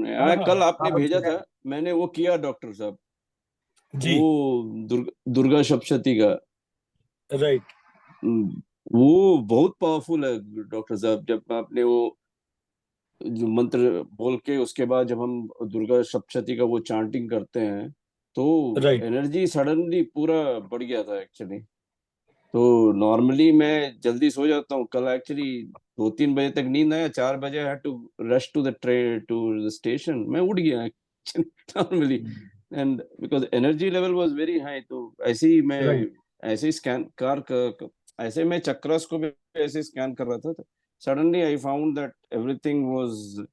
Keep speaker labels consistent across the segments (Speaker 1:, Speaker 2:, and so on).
Speaker 1: हाँ
Speaker 2: कल
Speaker 1: हाँ
Speaker 2: आपने
Speaker 1: हाँ
Speaker 2: भेजा था, मैंने वो किया डॉक्टर साहब।
Speaker 1: जी।
Speaker 2: वो दुर्गा सप्तशती का।
Speaker 1: राइट।
Speaker 2: वो बहुत पावरफुल है डॉक्टर साहब। जब आपने वो जो मंत्र बोल के उसके बाद जब हम दुर्गा सप्तशती का वो चांटिंग करते हैं, तो
Speaker 1: राइट।
Speaker 2: एनर्जी सडनली पूरा बढ़ गया था एक्चुअली। तो नॉर्मली मैं जल्दी सो जाता हूँ, कल एक्चुअली 2-3 बजे तक नींद आया, 4 बजे I to rush to the train to the station, मैं उठ गया normally. And because energy level was very high, तो ऐसे ही मैं
Speaker 1: राइट।
Speaker 2: ऐसे ही ऐसे मैं चक्रास को भी ऐसे स्कैन कर रहा था, तो suddenly I found that everything was,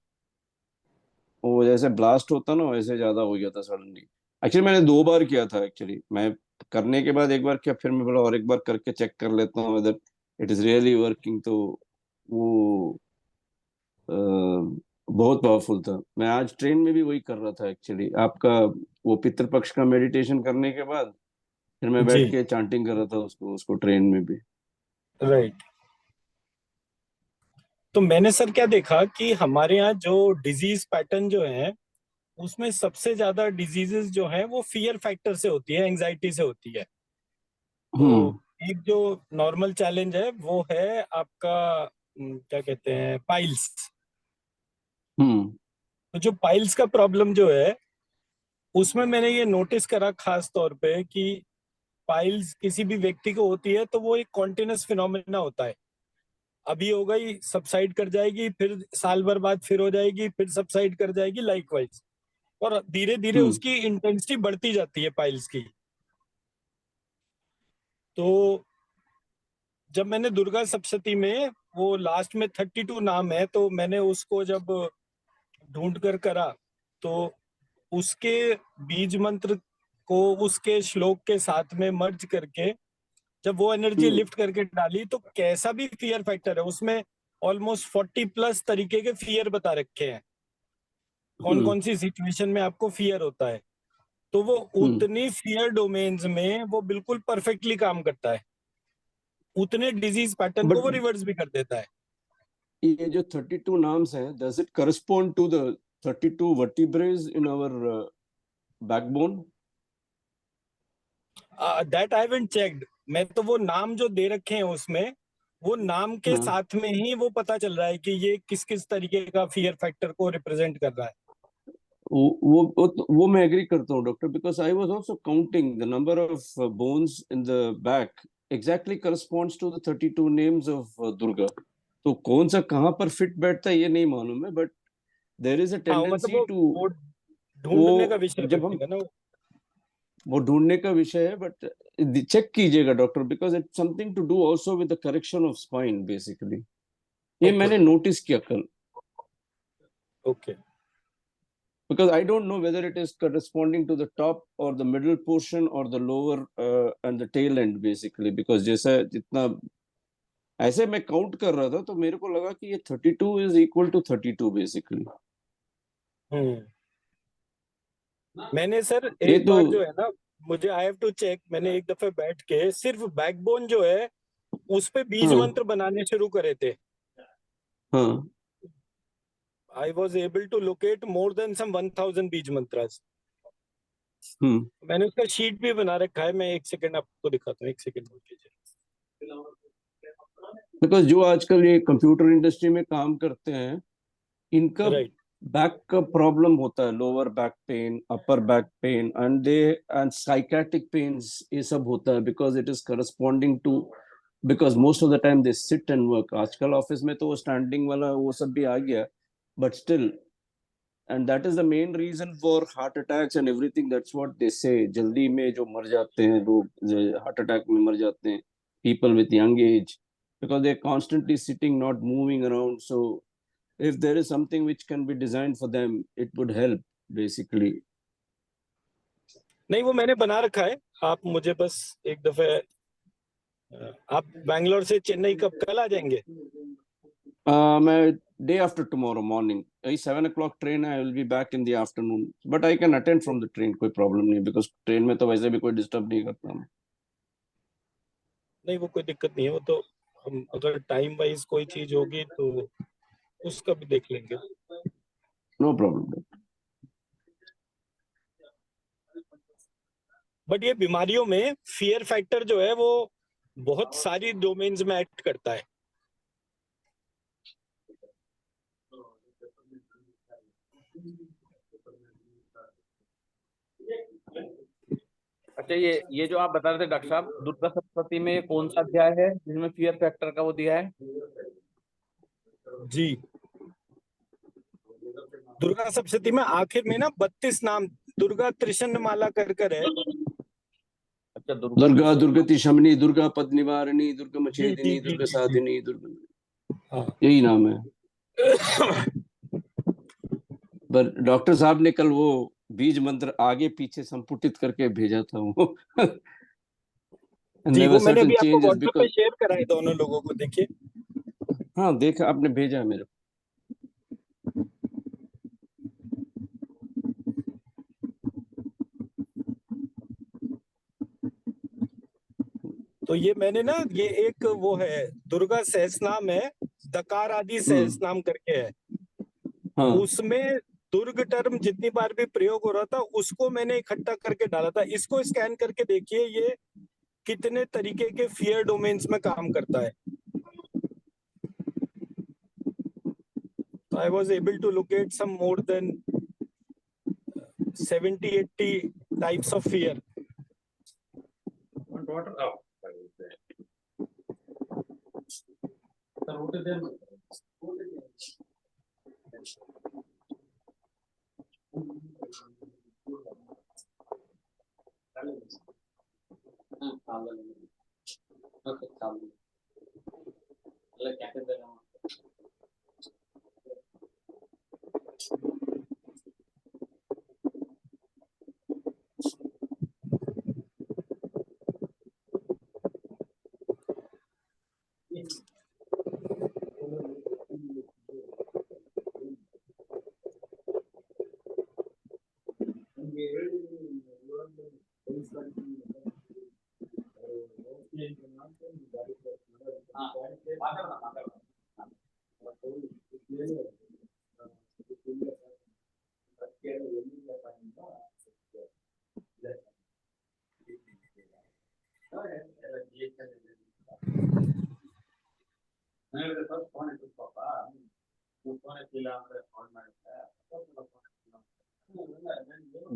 Speaker 2: वो जैसे ब्लास्ट होता ना वैसे ज्यादा हो गया था सडनली। एक्चुअली मैंने 2 बार किया था एक्चुअली, मैं करने के बाद एक बार किया, फिर मैं बोला और एक बार करके चेक कर लेता हूँ whether it is really working. तो वो बहुत पावरफुल था। मैं आज ट्रेन में भी वही कर रहा था एक्चुअली, आपका वो पितृपक्ष का मेडिटेशन करने के बाद फिर मैं बैठ
Speaker 1: जी।
Speaker 2: के चांटिंग कर रहा था उसको उसको ट्रेन में भी।
Speaker 1: राइट। तो मैंने सर क्या देखा कि हमारे यहाँ जो डिजीज पैटर्न जो है, उसमें सबसे ज्यादा डिजीजेस जो है वो फियर फैक्टर से होती है, एंजाइटी से होती है। तो
Speaker 2: हम्म।
Speaker 1: एक जो नॉर्मल चैलेंज है वो है आपका क्या कहते हैं, पाइल्स।
Speaker 2: हम्म।
Speaker 1: तो जो पाइल्स का प्रॉब्लम जो है, उसमें मैंने ये नोटिस करा खास तौर पे कि पाइल्स किसी भी व्यक्ति को होती है तो वो एक कॉन्टिन्यूस फिनोमेना होता है। अभी हो गई, सबसाइड कर जाएगी, फिर साल भर बाद फिर हो जाएगी, फिर सबसाइड कर जाएगी, लाइकवाइज। और धीरे धीरे
Speaker 2: हम्म।
Speaker 1: उसकी इंटेंसिटी बढ़ती जाती है पाइल्स की। तो जब मैंने दुर्गा सप्तशती में, वो लास्ट में 32 नाम है, तो मैंने उसको जब ढूंढ कर करा, तो उसके बीज मंत्र को उसके श्लोक के साथ में मर्ज करके जब वो एनर्जी
Speaker 2: हम्म।
Speaker 1: लिफ्ट करके डाली, तो कैसा भी फियर फैक्टर है उसमें, ऑलमोस्ट 40+ तरीके के फियर बता रखे हैं, कौन
Speaker 2: हम्म।
Speaker 1: कौन सी सिचुएशन में आपको फियर होता है। तो वो
Speaker 2: हम्म।
Speaker 1: उतनी फियर डोमेन्स में वो बिल्कुल परफेक्टली काम करता है, उतने डिजीज पैटर्न को
Speaker 2: बट
Speaker 1: वो रिवर्स भी कर देता है।
Speaker 2: ये जो 32 नाम्स हैं, does it correspond to the 32 vertebrae in our backbone?
Speaker 1: That I haven't checked. मैं तो वो नाम जो दे रखे हैं उसमें, वो नाम के
Speaker 2: हाँ,
Speaker 1: साथ में ही वो पता चल रहा है कि ये किस किस तरीके का फियर फैक्टर को रिप्रेजेंट कर रहा है।
Speaker 2: वो मैं एग्री करता हूँ doctor, because I was also counting the number of bones in the back exactly corresponds to the 32 names of Durga. तो कौन सा कहाँ पर फिट बैठता है ये नहीं मालूम है, बट देर इज अ
Speaker 1: हाँ मतलब
Speaker 2: टेंडेंसी टू
Speaker 1: वो ढूंढने का
Speaker 2: वो
Speaker 1: विषय
Speaker 2: जब हम
Speaker 1: बनेगा ना वो।
Speaker 2: वो ढूंढने का विषय है, बट चेक कीजिएगा doctor, because it's something to do also with the correction of spine basically. ये
Speaker 1: ओके।
Speaker 2: मैंने नोटिस किया कल,
Speaker 1: okay.
Speaker 2: because I don't know whether it is corresponding to the top or the middle portion or the lower and the tail end basically, because जैसा जितना ऐसे मैं count कर रहा था तो मेरे को लगा कि ये 32 इज इक्वल टू 32 बेसिकली।
Speaker 1: हम्म। मैंने सर
Speaker 2: ये
Speaker 1: एक
Speaker 2: तो
Speaker 1: बार जो है ना, मुझे आई हैव टू चेक, मैंने एक दफे बैठ के सिर्फ बैकबोन जो है उस पे बीज
Speaker 2: हाँ।
Speaker 1: मंत्र बनाने शुरू करे थे।
Speaker 2: हाँ।
Speaker 1: I was able to locate more than some 1000 beej mantras.
Speaker 2: हम्म।
Speaker 1: मैंने उसका शीट भी बना रखा है, मैं एक सेकंड आपको दिखाता हूँ, एक सेकंड रुक कीजिए।
Speaker 2: बिकॉज जो आजकल ये कंप्यूटर इंडस्ट्री में काम करते हैं, इनका
Speaker 1: राइट।
Speaker 2: बैक का प्रॉब्लम होता है, lower back pain, upper back pain and they and sciatic pains, ये सब होता है because it is corresponding to, because most of the time they sit and work. आजकल ऑफिस में तो वो स्टैंडिंग वाला वो सब भी आ गया, but still, and that is the main reason for heart attacks and everything, that's what they say. जल्दी में जो मर जाते हैं लोग, हार्ट अटैक में मर जाते हैं, people with young age, because they're constantly sitting, not moving around. So if there is something which can be designed for them, it would help basically.
Speaker 1: नहीं वो मैंने बना रखा है, आप मुझे बस एक दफे, आप बैंगलोर से चेन्नई कब, कल आ जाएंगे?
Speaker 2: मैं day after tomorrow morning, 7 o'clock train, I will be back in the afternoon, but I can attend from the train, कोई problem नहीं, because train में तो वैसे भी कोई disturb नहीं करता मैं।
Speaker 1: नहीं वो कोई दिक्कत नहीं है, वो तो हम अगर टाइम वाइज कोई चीज होगी तो उसका भी देख लेंगे।
Speaker 2: No problem.
Speaker 1: बट ये बीमारियों में फियर फैक्टर जो है वो बहुत सारी डोमेन्स में एक्ट करता है।
Speaker 3: अच्छा, ये जो आप बता रहे थे डॉक्टर साहब, दुर्गा सप्तशती में कौन सा अध्याय है जिसमें फियर फैक्टर का वो दिया है?
Speaker 1: जी, दुर्गा सप्तशती में आखिर में ना 32 नाम दुर्गा त्रिशन्न माला कर है।
Speaker 3: अच्छा,
Speaker 2: दुर्गा दुर्गति शमनी, दुर्गा पद निवारिणी, दुर्गा
Speaker 1: जी
Speaker 2: मछेदिनी,
Speaker 1: जी
Speaker 2: दुर्गा
Speaker 1: जी जी।
Speaker 2: साधिनी, दुर्गा,
Speaker 1: हाँ।
Speaker 2: यही नाम है। पर डॉक्टर साहब ने कल वो बीज मंत्र आगे पीछे संपुटित करके भेजा था वो।
Speaker 1: जी,
Speaker 2: there
Speaker 1: वो
Speaker 2: were
Speaker 1: मैंने
Speaker 2: certain
Speaker 1: अभी आपको
Speaker 2: changes
Speaker 1: व्हाट्सएप पे
Speaker 2: because,
Speaker 1: शेयर करा है, दोनों लोगों को देखिए।
Speaker 2: हाँ देखा आपने, भेजा है मेरे को।
Speaker 1: तो ये मैंने ना, ये एक वो है दुर्गा सहस्रनाम है, दकार आदि सहस्रनाम करके है।
Speaker 2: हाँ
Speaker 1: उसमें दुर्ग टर्म जितनी बार भी प्रयोग हो रहा था उसको मैंने इकट्ठा करके डाला था। इसको स्कैन करके देखिए ये कितने तरीके के फियर डोमेन्स में काम करता है। I was able to locate some more than 70-80 types of fear.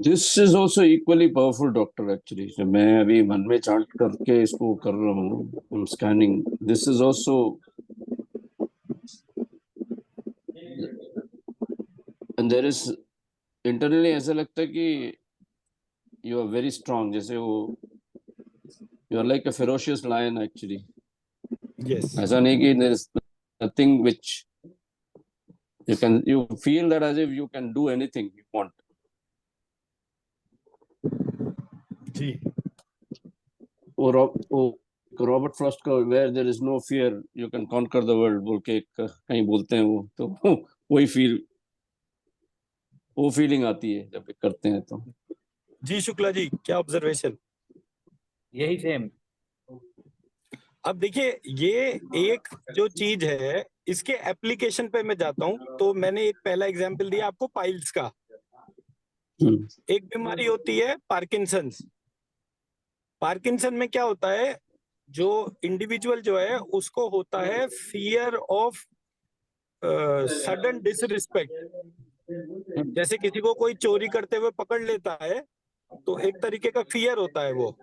Speaker 2: This is also equally powerful doctor actually. मैं अभी मन में चांट करके इसको कर रहा हूँ scanning. This is also, and there is internally ऐसा लगता है कि यू आर वेरी स्ट्रांग, जैसे वो you are like a ferocious lion actually.
Speaker 1: Yes.
Speaker 2: ऐसा नहीं कि there is nothing which you feel that as if you can do anything you want.
Speaker 1: जी।
Speaker 2: और रॉबर्ट फ्रॉस्ट का where there is no fear you can conquer the world बोल के कहीं बोलते हैं वो, तो वो फीलिंग आती है जब करते हैं तो।
Speaker 1: जी शुक्ला जी, क्या ऑब्जर्वेशन?
Speaker 3: यही सेम।
Speaker 1: अब देखिए, ये एक जो चीज है इसके एप्लीकेशन पे मैं जाता हूँ। तो मैंने एक पहला एग्जांपल दिया आपको पाइल्स का। एक बीमारी होती है पार्किंसंस। पार्किंसन में क्या होता है, जो इंडिविजुअल जो है उसको होता है फियर ऑफ सडन डिसरिस्पेक्ट। जैसे किसी को कोई चोरी करते हुए पकड़ लेता है तो एक तरीके का फियर होता है वो।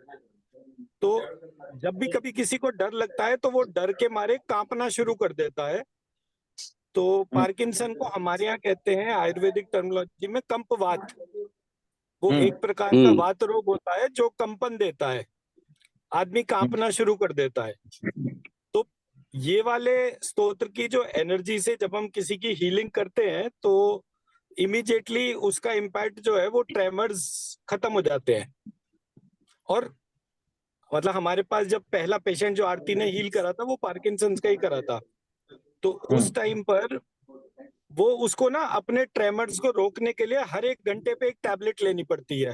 Speaker 1: तो जब भी कभी किसी को डर लगता है तो वो डर के मारे कांपना शुरू कर देता है। तो पार्किंसन को हमारे यहाँ कहते हैं आयुर्वेदिक टर्मिनोलॉजी में कंपवात। वो एक प्रकार का वात रोग होता है जो कंपन देता है, आदमी कांपना शुरू कर देता है। तो ये वाले स्तोत्र की जो एनर्जी से जब हम किसी की हीलिंग करते हैं तो इमीडिएटली उसका इम्पैक्ट जो है वो ट्रेमर्स खत्म हो जाते हैं। और मतलब हमारे पास जब पहला पेशेंट जो आरती ने हील करा था वो पार्किंसंस का ही करा था। तो उस टाइम पर वो उसको ना अपने ट्रेमर्स को रोकने के लिए हर एक घंटे पे एक टैबलेट लेनी पड़ती है।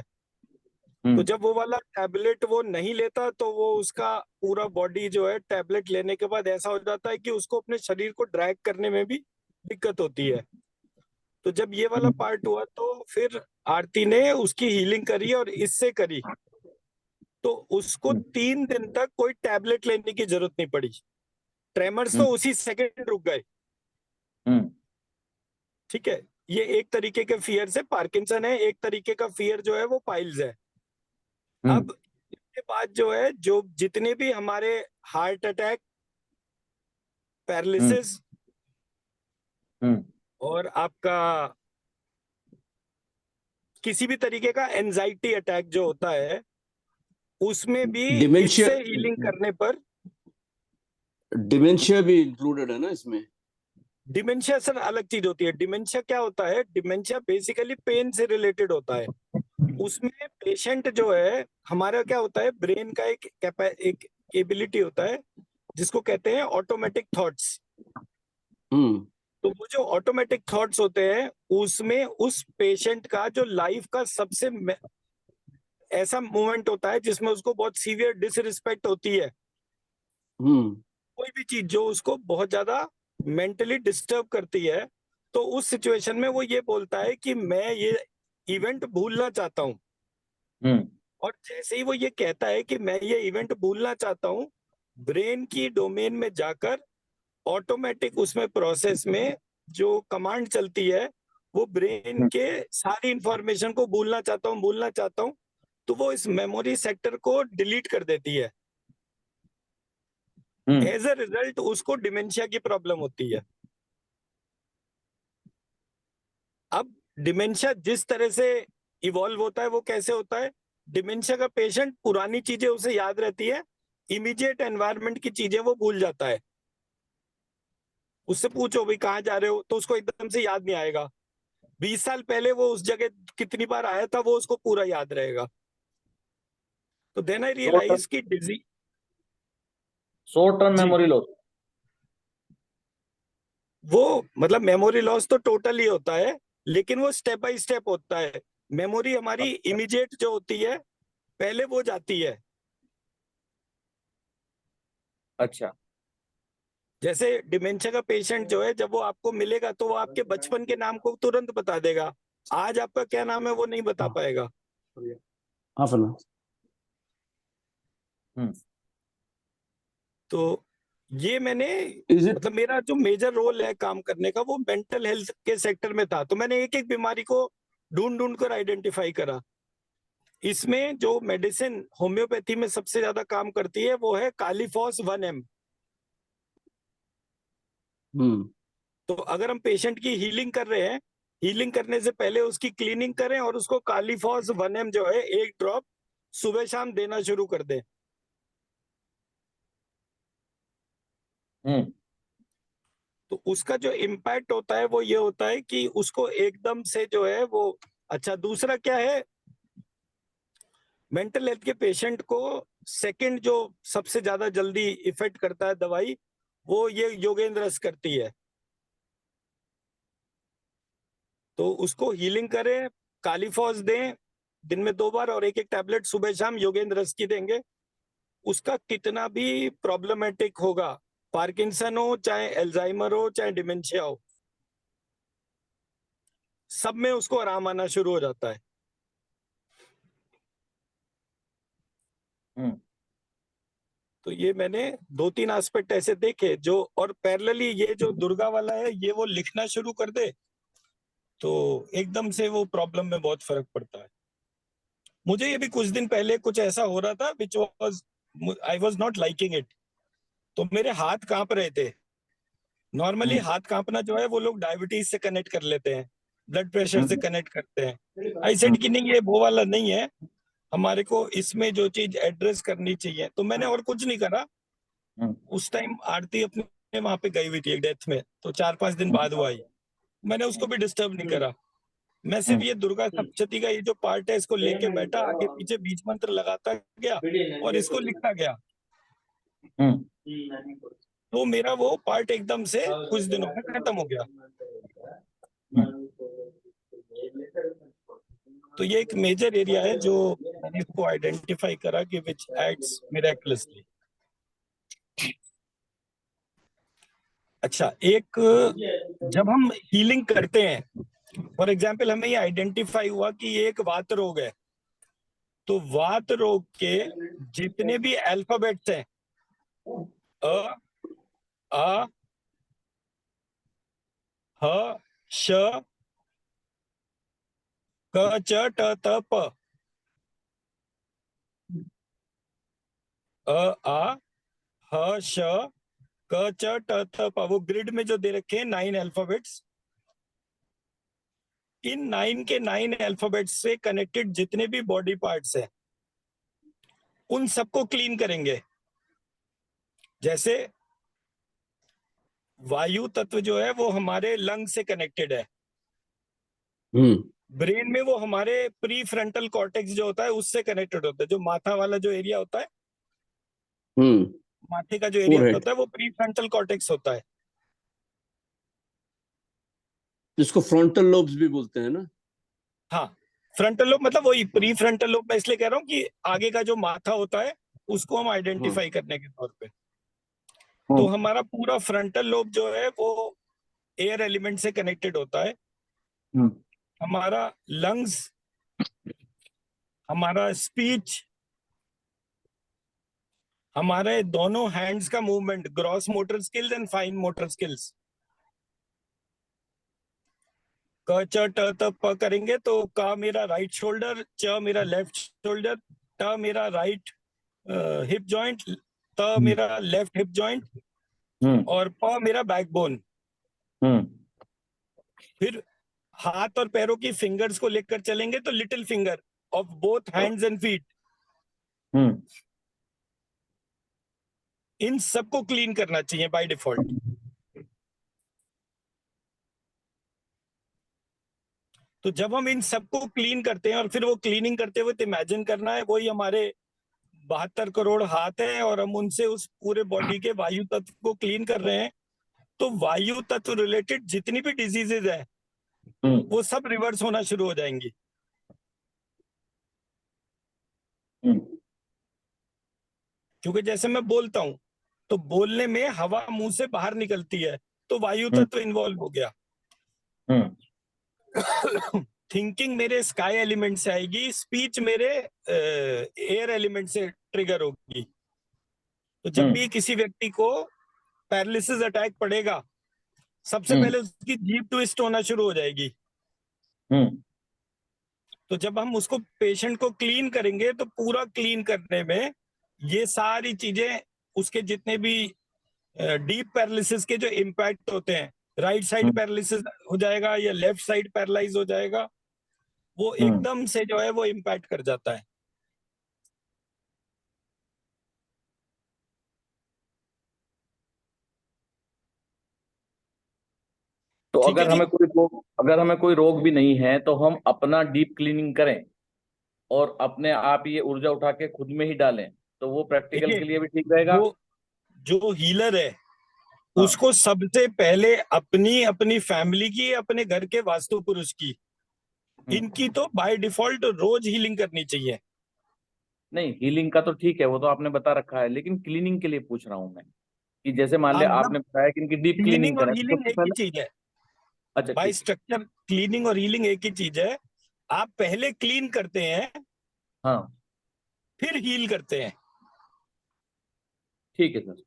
Speaker 1: तो जब वो वाला टैबलेट वो नहीं लेता तो वो उसका पूरा बॉडी जो है टैबलेट लेने के बाद ऐसा हो जाता है कि उसको अपने शरीर को ड्रैग करने में भी दिक्कत होती है। तो जब ये वाला पार्ट हुआ तो फिर आरती ने उसकी हीलिंग करी और इससे करी। तो उसको 3 दिन तक कोई टैबलेट लेने की जरूरत नहीं पड़ी। ट्रेमर्स तो उसी सेकंड रुक गए। ठीक है, ये एक तरीके के फियर से पार्किंसन है, एक तरीके का फियर जो है वो पाइल्स है। अब इसके बाद जो है, जो जितने भी हमारे हार्ट अटैक, पैरालिसिस और आपका किसी भी तरीके का एंजाइटी अटैक जो होता है, उसमें भी
Speaker 2: डिमेंशिया,
Speaker 1: इससे हीलिंग करने पर।
Speaker 2: डिमेंशिया भी इंक्लूडेड है ना इसमें?
Speaker 1: डिमेंशिया सर अलग चीज होती है। डिमेंशिया क्या होता है? डिमेंशिया बेसिकली पेन से रिलेटेड होता है। उसमें पेशेंट जो है, हमारा क्या होता है, ब्रेन का एक एबिलिटी होता है जिसको कहते हैं ऑटोमेटिक थॉट्स। तो वो जो ऑटोमेटिक थॉट्स होते हैं, उसमें उस पेशेंट का जो लाइफ का सबसे ऐसा मोमेंट होता है जिसमें उसको बहुत सीवियर डिसरिस्पेक्ट होती है। कोई भी चीज जो उसको बहुत ज्यादा मेंटली डिस्टर्ब करती है, तो उस सिचुएशन में वो ये बोलता है कि मैं ये इवेंट भूलना चाहता हूँ। और जैसे ही वो ये कहता है कि मैं ये इवेंट भूलना चाहता हूँ, ब्रेन की डोमेन में जाकर ऑटोमेटिक उसमें प्रोसेस में जो कमांड चलती है, वो ब्रेन के सारी इंफॉर्मेशन को भूलना चाहता हूँ, तो वो इस मेमोरी सेक्टर को डिलीट कर देती है। एज अ रिजल्ट उसको डिमेंशिया की प्रॉब्लम होती है। अब डिमेंशिया जिस तरह से इवॉल्व होता है वो कैसे होता है? डिमेंशिया का पेशेंट पुरानी चीजें उसे याद रहती है, इमीडिएट एनवायरनमेंट की चीजें वो भूल जाता है। उससे पूछो भाई कहाँ जा रहे हो, तो उसको एकदम से याद नहीं आएगा। 20 साल पहले वो उस जगह कितनी बार आया था वो उसको पूरा याद रहेगा। तो देन आई रियलाइज की डिजीज,
Speaker 3: शॉर्ट टर्म
Speaker 1: जी,
Speaker 3: मेमोरी लॉस,
Speaker 1: वो मतलब मेमोरी लॉस तो टोटल ही होता है, लेकिन वो स्टेप बाय स्टेप होता है। मेमोरी हमारी इमीडिएट जो होती है, पहले वो जाती है।
Speaker 3: अच्छा,
Speaker 1: जैसे डिमेंशिया का पेशेंट जो है, जब वो आपको मिलेगा तो वो आपके बचपन के नाम को तुरंत बता देगा। आज आपका क्या नाम है वो नहीं बता पाएगा।
Speaker 2: Half an hour.
Speaker 1: तो ये मैंने
Speaker 2: इज इट?
Speaker 1: मतलब मेरा जो मेजर रोल है काम करने का, वो मेंटल हेल्थ के सेक्टर में था। तो मैंने एक एक बीमारी को ढूंढ ढूंढ कर आइडेंटिफाई करा। इसमें जो मेडिसिन होम्योपैथी में सबसे ज्यादा काम करती है वो है कालीफॉस 1M। तो अगर हम पेशेंट की हीलिंग कर रहे हैं, हीलिंग करने से पहले उसकी क्लीनिंग करें और उसको कालीफॉस 1M जो है 1 ड्रॉप सुबह शाम देना शुरू कर दें। तो उसका जो इम्पैक्ट होता है वो ये होता है कि उसको एकदम से जो है वो। अच्छा, दूसरा क्या है, मेंटल हेल्थ के पेशेंट को सेकंड जो सबसे ज्यादा जल्दी इफेक्ट करता है दवाई, वो ये योगेंद्र रस करती है। तो उसको हीलिंग करें, कालीफॉस दें दिन में 2 बार, और एक एक टैबलेट सुबह शाम योगेंद्र रस की देंगे। उसका कितना भी प्रॉब्लमेटिक होगा, पार्किंसन हो चाहे एल्जाइमर हो चाहे डिमेंशिया हो, सब में उसको आराम आना शुरू हो जाता है। तो ये मैंने 2-3 एस्पेक्ट ऐसे देखे जो, और पैरेलली ये जो दुर्गा वाला है, ये वो लिखना शुरू कर दे तो एकदम से वो प्रॉब्लम में बहुत फर्क पड़ता है। मुझे ये भी कुछ दिन पहले कुछ ऐसा हो रहा था which was, I was not liking it. तो मेरे हाथ कांप रहे थे। नॉर्मली हाथ कांपना जो है वो लोग डायबिटीज से कनेक्ट कर लेते हैं, ब्लड प्रेशर से कनेक्ट करते हैं। आई सेड कि नहीं, ये वो वाला नहीं है, हमारे को इसमें जो चीज एड्रेस करनी चाहिए। तो मैंने और कुछ नहीं करा। उस टाइम आरती अपने वहां पे गई हुई थी एक डेथ में, तो 4-5 दिन बाद वो आई। मैंने उसको भी डिस्टर्ब नहीं करा। मैं सिर्फ ये दुर्गा सप्तशती का ये जो पार्ट है इसको लेके बैठा, आगे पीछे बीज मंत्र लगाता गया और इसको लिखता गया। तो मेरा वो पार्ट एकदम से कुछ दिनों में खत्म हो गया। तो ये एक मेजर एरिया है जो मैंने इसको आइडेंटिफाई करा कि विच एक्ट्स मिरेकलसली। अच्छा, एक जब हम हीलिंग करते हैं, फॉर एग्जाम्पल हमें ये आइडेंटिफाई हुआ कि ये एक वात रोग है, तो वात रोग के जितने भी अल्फाबेट्स हैं, अ, आ, ह, श, क, च, ट, त, प, अ, आ, ह, श, क, च, ट, त, प, वो ग्रिड में जो दे रखे हैं 9 अल्फाबेट्स, इन 9 के 9 अल्फाबेट्स से कनेक्टेड जितने भी बॉडी पार्ट्स हैं उन सबको क्लीन करेंगे। जैसे वायु तत्व जो है वो हमारे लंग से कनेक्टेड है, ब्रेन में वो हमारे प्री फ्रंटल कॉर्टेक्स जो होता है उससे कनेक्टेड होता है। जो माथा वाला जो एरिया होता है, माथे का जो एरिया
Speaker 2: Forehead.
Speaker 1: होता है वो प्री फ्रंटल कॉर्टेक्स होता है।
Speaker 2: जिसको फ्रंटल लोब्स भी बोलते हैं ना।
Speaker 1: हाँ, फ्रंटल लोब मतलब वही प्री फ्रंटल लोब, मैं इसलिए कह रहा हूँ कि आगे का जो माथा होता है उसको हम आइडेंटिफाई करने के तौर पे। तो हमारा पूरा फ्रंटल लोब जो है वो एयर एलिमेंट से कनेक्टेड होता है। हमारा लंग्स, हमारा स्पीच, हमारे दोनों हैंड्स का movement, gross motor skills and fine motor skills, क च ट त प करेंगे तो का मेरा राइट शोल्डर, च मेरा लेफ्ट शोल्डर, ट मेरा राइट हिप जॉइंट, त मेरा लेफ्ट हिप जॉइंट और प मेरा बैकबोन। फिर हाथ और पैरों की फिंगर्स को लेकर चलेंगे तो little finger of both hands and feet, इन सबको क्लीन करना चाहिए बाय डिफॉल्ट। तो जब हम इन सबको क्लीन करते हैं और फिर वो क्लीनिंग करते हुए तो इमेजिन करना है वही हमारे 72 करोड़ हाथ हैं और हम उनसे उस पूरे बॉडी के वायु तत्व को क्लीन कर रहे हैं। तो वायु तत्व रिलेटेड जितनी भी डिजीजेज है वो सब रिवर्स होना शुरू हो जाएंगी। क्योंकि जैसे मैं बोलता हूं तो बोलने में हवा मुंह से बाहर निकलती है तो वायु तत्व इन्वॉल्व हो गया। थिंकिंग मेरे स्काई एलिमेंट से आएगी, स्पीच मेरे एयर एलिमेंट से ट्रिगर होगी। तो जब भी किसी व्यक्ति को पैरालिसिस अटैक पड़ेगा सबसे पहले उसकी जीभ ट्विस्ट होना शुरू हो जाएगी। तो जब हम उसको पेशेंट को क्लीन करेंगे तो पूरा क्लीन करने में ये सारी चीजें, उसके जितने भी डीप पैरालिसिस के जो इम्पैक्ट होते हैं, राइट साइड पैरालिसिस हो जाएगा या लेफ्ट साइड पैरालाइज हो जाएगा, वो एकदम से जो है वो इम्पैक्ट कर जाता है।
Speaker 3: तो
Speaker 1: ठीक है जी।
Speaker 3: अगर हमें कोई रोग भी नहीं है तो हम अपना डीप क्लीनिंग करें और अपने आप ये ऊर्जा उठा के खुद में ही डालें तो वो प्रैक्टिकल
Speaker 1: देखिए,
Speaker 3: के लिए भी ठीक रहेगा।
Speaker 1: जो जो हीलर है
Speaker 3: हाँ।
Speaker 1: उसको सबसे पहले अपनी अपनी फैमिली की, अपने घर के वास्तु पुरुष की, इनकी तो बाय डिफॉल्ट रोज हीलिंग करनी चाहिए।
Speaker 3: नहीं, हीलिंग का तो ठीक है, वो तो आपने बता रखा है, लेकिन क्लीनिंग के लिए पूछ रहा हूँ मैं कि जैसे मान
Speaker 1: हाँ,
Speaker 3: लिया
Speaker 1: मतलब
Speaker 3: आपने बताया कि इनकी डीप क्लीनिंग
Speaker 1: क्लीनिंग और
Speaker 3: करें तो
Speaker 1: हीलिंग
Speaker 3: सबसे
Speaker 1: एक ही
Speaker 3: पहले।
Speaker 1: चीज है।
Speaker 3: अच्छा,
Speaker 1: बाय
Speaker 3: ठीक है।
Speaker 1: स्ट्रक्चर क्लीनिंग और हीलिंग एक ही चीज है। आप पहले क्लीन करते हैं
Speaker 3: हाँ,
Speaker 1: फिर हील करते हैं।
Speaker 3: ठीक है सर।